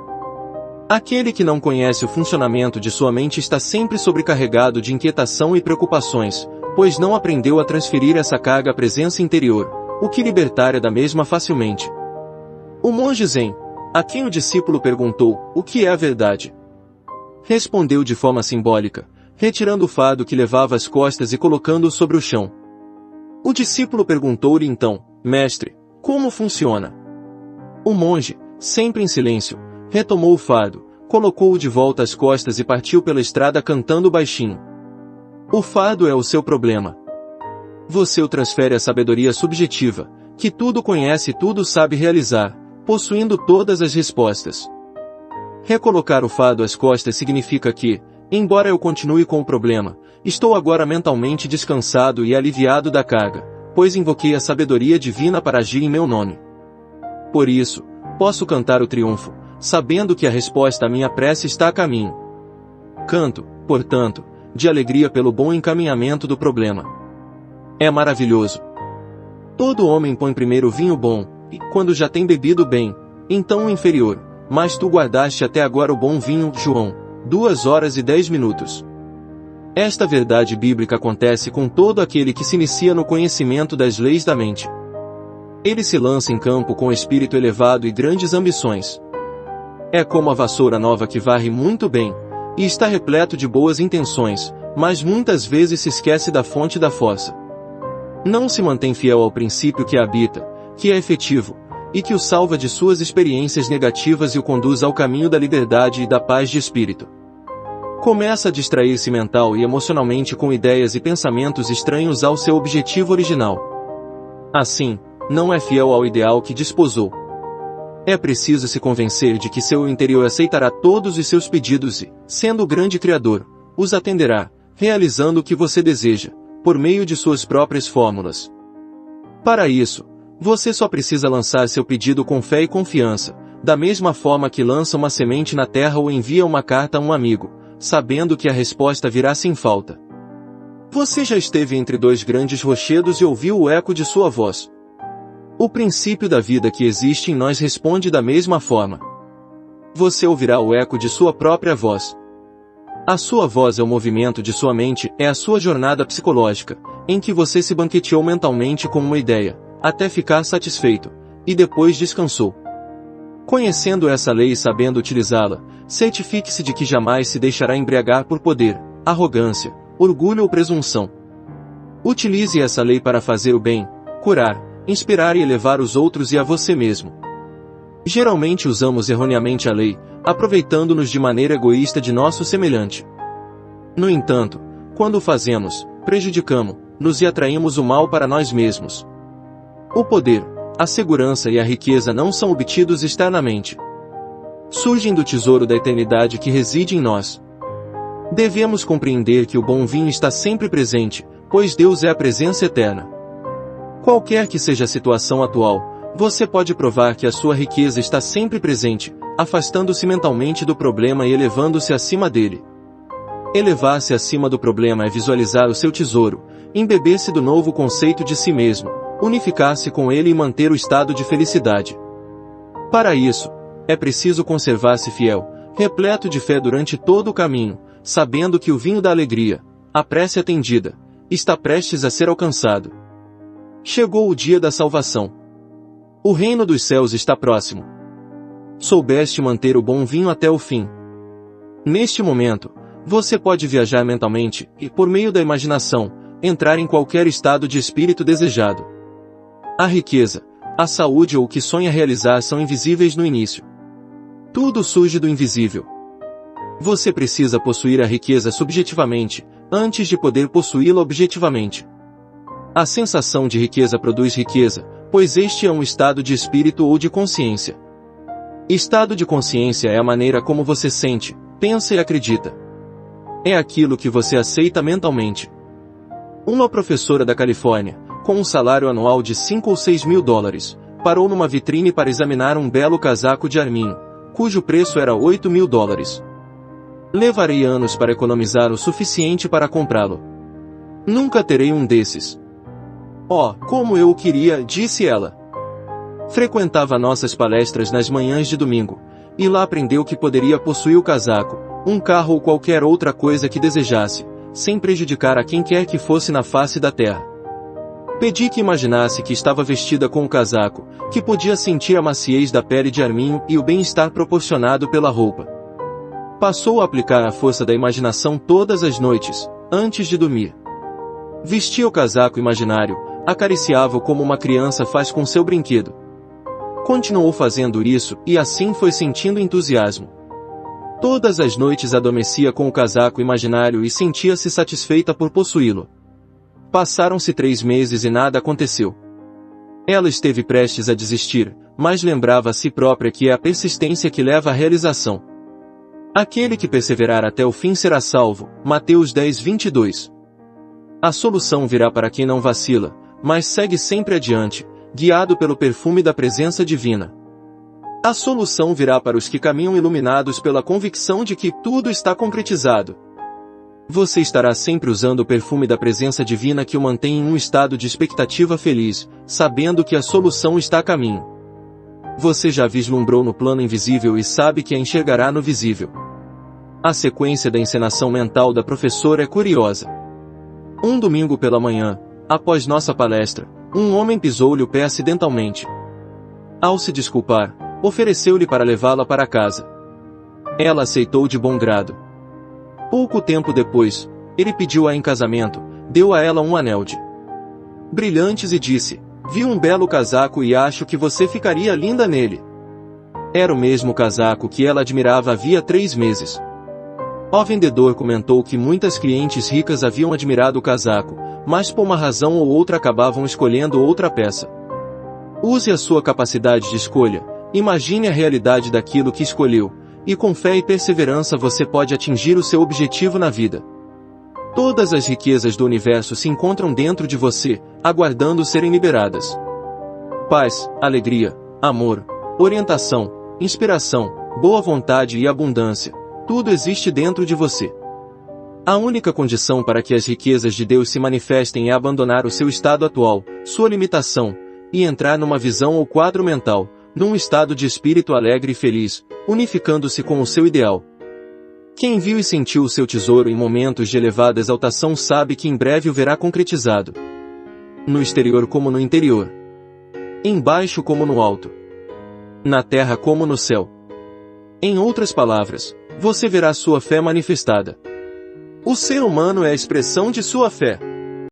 Aquele que não conhece o funcionamento de sua mente está sempre sobrecarregado de inquietação e preocupações, pois não aprendeu a transferir essa carga à presença interior, o que libertaria da mesma facilmente. O monge Zen, a quem o discípulo perguntou: o que é a verdade? Respondeu de forma simbólica, retirando o fardo que levava às costas e colocando-o sobre o chão. O discípulo perguntou-lhe então: mestre, como funciona? O monge, sempre em silêncio, retomou o fardo, colocou-o de volta às costas e partiu pela estrada cantando baixinho. O fardo é o seu problema. Você o transfere à sabedoria subjetiva, que tudo conhece e tudo sabe realizar, possuindo todas as respostas. Recolocar o fardo às costas significa que, embora eu continue com o problema, estou agora mentalmente descansado e aliviado da carga, pois invoquei a sabedoria divina para agir em meu nome. Por isso, posso cantar o triunfo, sabendo que a resposta à minha prece está a caminho. Canto, portanto, de alegria pelo bom encaminhamento do problema. É maravilhoso. Todo homem põe primeiro o vinho bom, e, quando já tem bebido bem, então o inferior, mas tu guardaste até agora o bom vinho, João, 2 horas e 10 minutos. Esta verdade bíblica acontece com todo aquele que se inicia no conhecimento das leis da mente. Ele se lança em campo com espírito elevado e grandes ambições. É como a vassoura nova que varre muito bem, e está repleto de boas intenções, mas muitas vezes se esquece da fonte da força. Não se mantém fiel ao princípio que a habita, que é efetivo, e que o salva de suas experiências negativas e o conduz ao caminho da liberdade e da paz de espírito. Começa a distrair-se mental e emocionalmente com ideias e pensamentos estranhos ao seu objetivo original. Assim, não é fiel ao ideal que desposou. É preciso se convencer de que seu interior aceitará todos os seus pedidos e, sendo o grande Criador, os atenderá, realizando o que você deseja, por meio de suas próprias fórmulas. Para isso, você só precisa lançar seu pedido com fé e confiança, da mesma forma que lança uma semente na terra ou envia uma carta a um amigo, sabendo que a resposta virá sem falta. Você já esteve entre dois grandes rochedos e ouviu o eco de sua voz. O princípio da vida que existe em nós responde da mesma forma. Você ouvirá o eco de sua própria voz. A sua voz é o movimento de sua mente, é a sua jornada psicológica, em que você se banqueteou mentalmente com uma ideia, até ficar satisfeito, e depois descansou. Conhecendo essa lei e sabendo utilizá-la, certifique-se de que jamais se deixará embriagar por poder, arrogância, orgulho ou presunção. Utilize essa lei para fazer o bem, curar, inspirar e elevar os outros e a você mesmo. Geralmente usamos erroneamente a lei, aproveitando-nos de maneira egoísta de nosso semelhante. No entanto, quando o fazemos, prejudicamos-nos e atraímos o mal para nós mesmos. O poder, a segurança e a riqueza não são obtidos externamente. Surgem do tesouro da eternidade que reside em nós. Devemos compreender que o bom vinho está sempre presente, pois Deus é a presença eterna. Qualquer que seja a situação atual, você pode provar que a sua riqueza está sempre presente, afastando-se mentalmente do problema e elevando-se acima dele. Elevar-se acima do problema é visualizar o seu tesouro, embeber-se do novo conceito de si mesmo, unificar-se com ele e manter o estado de felicidade. Para isso, é preciso conservar-se fiel, repleto de fé durante todo o caminho, sabendo que o vinho da alegria, a prece atendida, está prestes a ser alcançado. Chegou o dia da salvação. O reino dos céus está próximo. Soubeste manter o bom vinho até o fim. Neste momento, você pode viajar mentalmente e, por meio da imaginação, entrar em qualquer estado de espírito desejado. A riqueza, a saúde ou o que sonha realizar são invisíveis no início. Tudo surge do invisível. Você precisa possuir a riqueza subjetivamente, antes de poder possuí-la objetivamente. A sensação de riqueza produz riqueza, pois este é um estado de espírito ou de consciência. Estado de consciência é a maneira como você sente, pensa e acredita. É aquilo que você aceita mentalmente. Uma professora da Califórnia, com um salário anual de 5 ou 6 mil dólares, parou numa vitrine para examinar um belo casaco de arminho, cujo preço era 8 mil dólares. Levarei anos para economizar o suficiente para comprá-lo. Nunca terei um desses. Oh, como eu o queria, disse ela. Frequentava nossas palestras nas manhãs de domingo, e lá aprendeu que poderia possuir o casaco, um carro ou qualquer outra coisa que desejasse, sem prejudicar a quem quer que fosse na face da terra. Pedi que imaginasse que estava vestida com o casaco, que podia sentir a maciez da pele de arminho e o bem-estar proporcionado pela roupa. Passou a aplicar a força da imaginação todas as noites, antes de dormir. Vestia o casaco imaginário, acariciava-o como uma criança faz com seu brinquedo. Continuou fazendo isso e assim foi sentindo entusiasmo. Todas as noites adormecia com o casaco imaginário e sentia-se satisfeita por possuí-lo. Passaram-se 3 meses e nada aconteceu. Ela esteve prestes a desistir, mas lembrava a si própria que é a persistência que leva à realização. Aquele que perseverar até o fim será salvo. Mateus 10:22. A solução virá para quem não vacila, mas segue sempre adiante, guiado pelo perfume da presença divina. A solução virá para os que caminham iluminados pela convicção de que tudo está concretizado. Você estará sempre usando o perfume da presença divina que o mantém em um estado de expectativa feliz, sabendo que a solução está a caminho. Você já vislumbrou no plano invisível e sabe que a enxergará no visível. A sequência da encenação mental da professora é curiosa. Um domingo pela manhã, após nossa palestra, um homem pisou-lhe o pé acidentalmente. Ao se desculpar, ofereceu-lhe para levá-la para casa. Ela aceitou de bom grado. Pouco tempo depois, ele pediu-a em casamento, deu a ela um anel de brilhantes e disse: "Vi um belo casaco e acho que você ficaria linda nele." Era o mesmo casaco que ela admirava havia 3 meses. O vendedor comentou que muitas clientes ricas haviam admirado o casaco, mas por uma razão ou outra acabavam escolhendo outra peça. Use a sua capacidade de escolha, imagine a realidade daquilo que escolheu, e com fé e perseverança você pode atingir o seu objetivo na vida. Todas as riquezas do universo se encontram dentro de você, aguardando serem liberadas. Paz, alegria, amor, orientação, inspiração, boa vontade e abundância, tudo existe dentro de você. A única condição para que as riquezas de Deus se manifestem é abandonar o seu estado atual, sua limitação, e entrar numa visão ou quadro mental, num estado de espírito alegre e feliz, unificando-se com o seu ideal. Quem viu e sentiu o seu tesouro em momentos de elevada exaltação sabe que em breve o verá concretizado. No exterior como no interior. Embaixo como no alto. Na terra como no céu. Em outras palavras, você verá sua fé manifestada. O ser humano é a expressão de sua fé.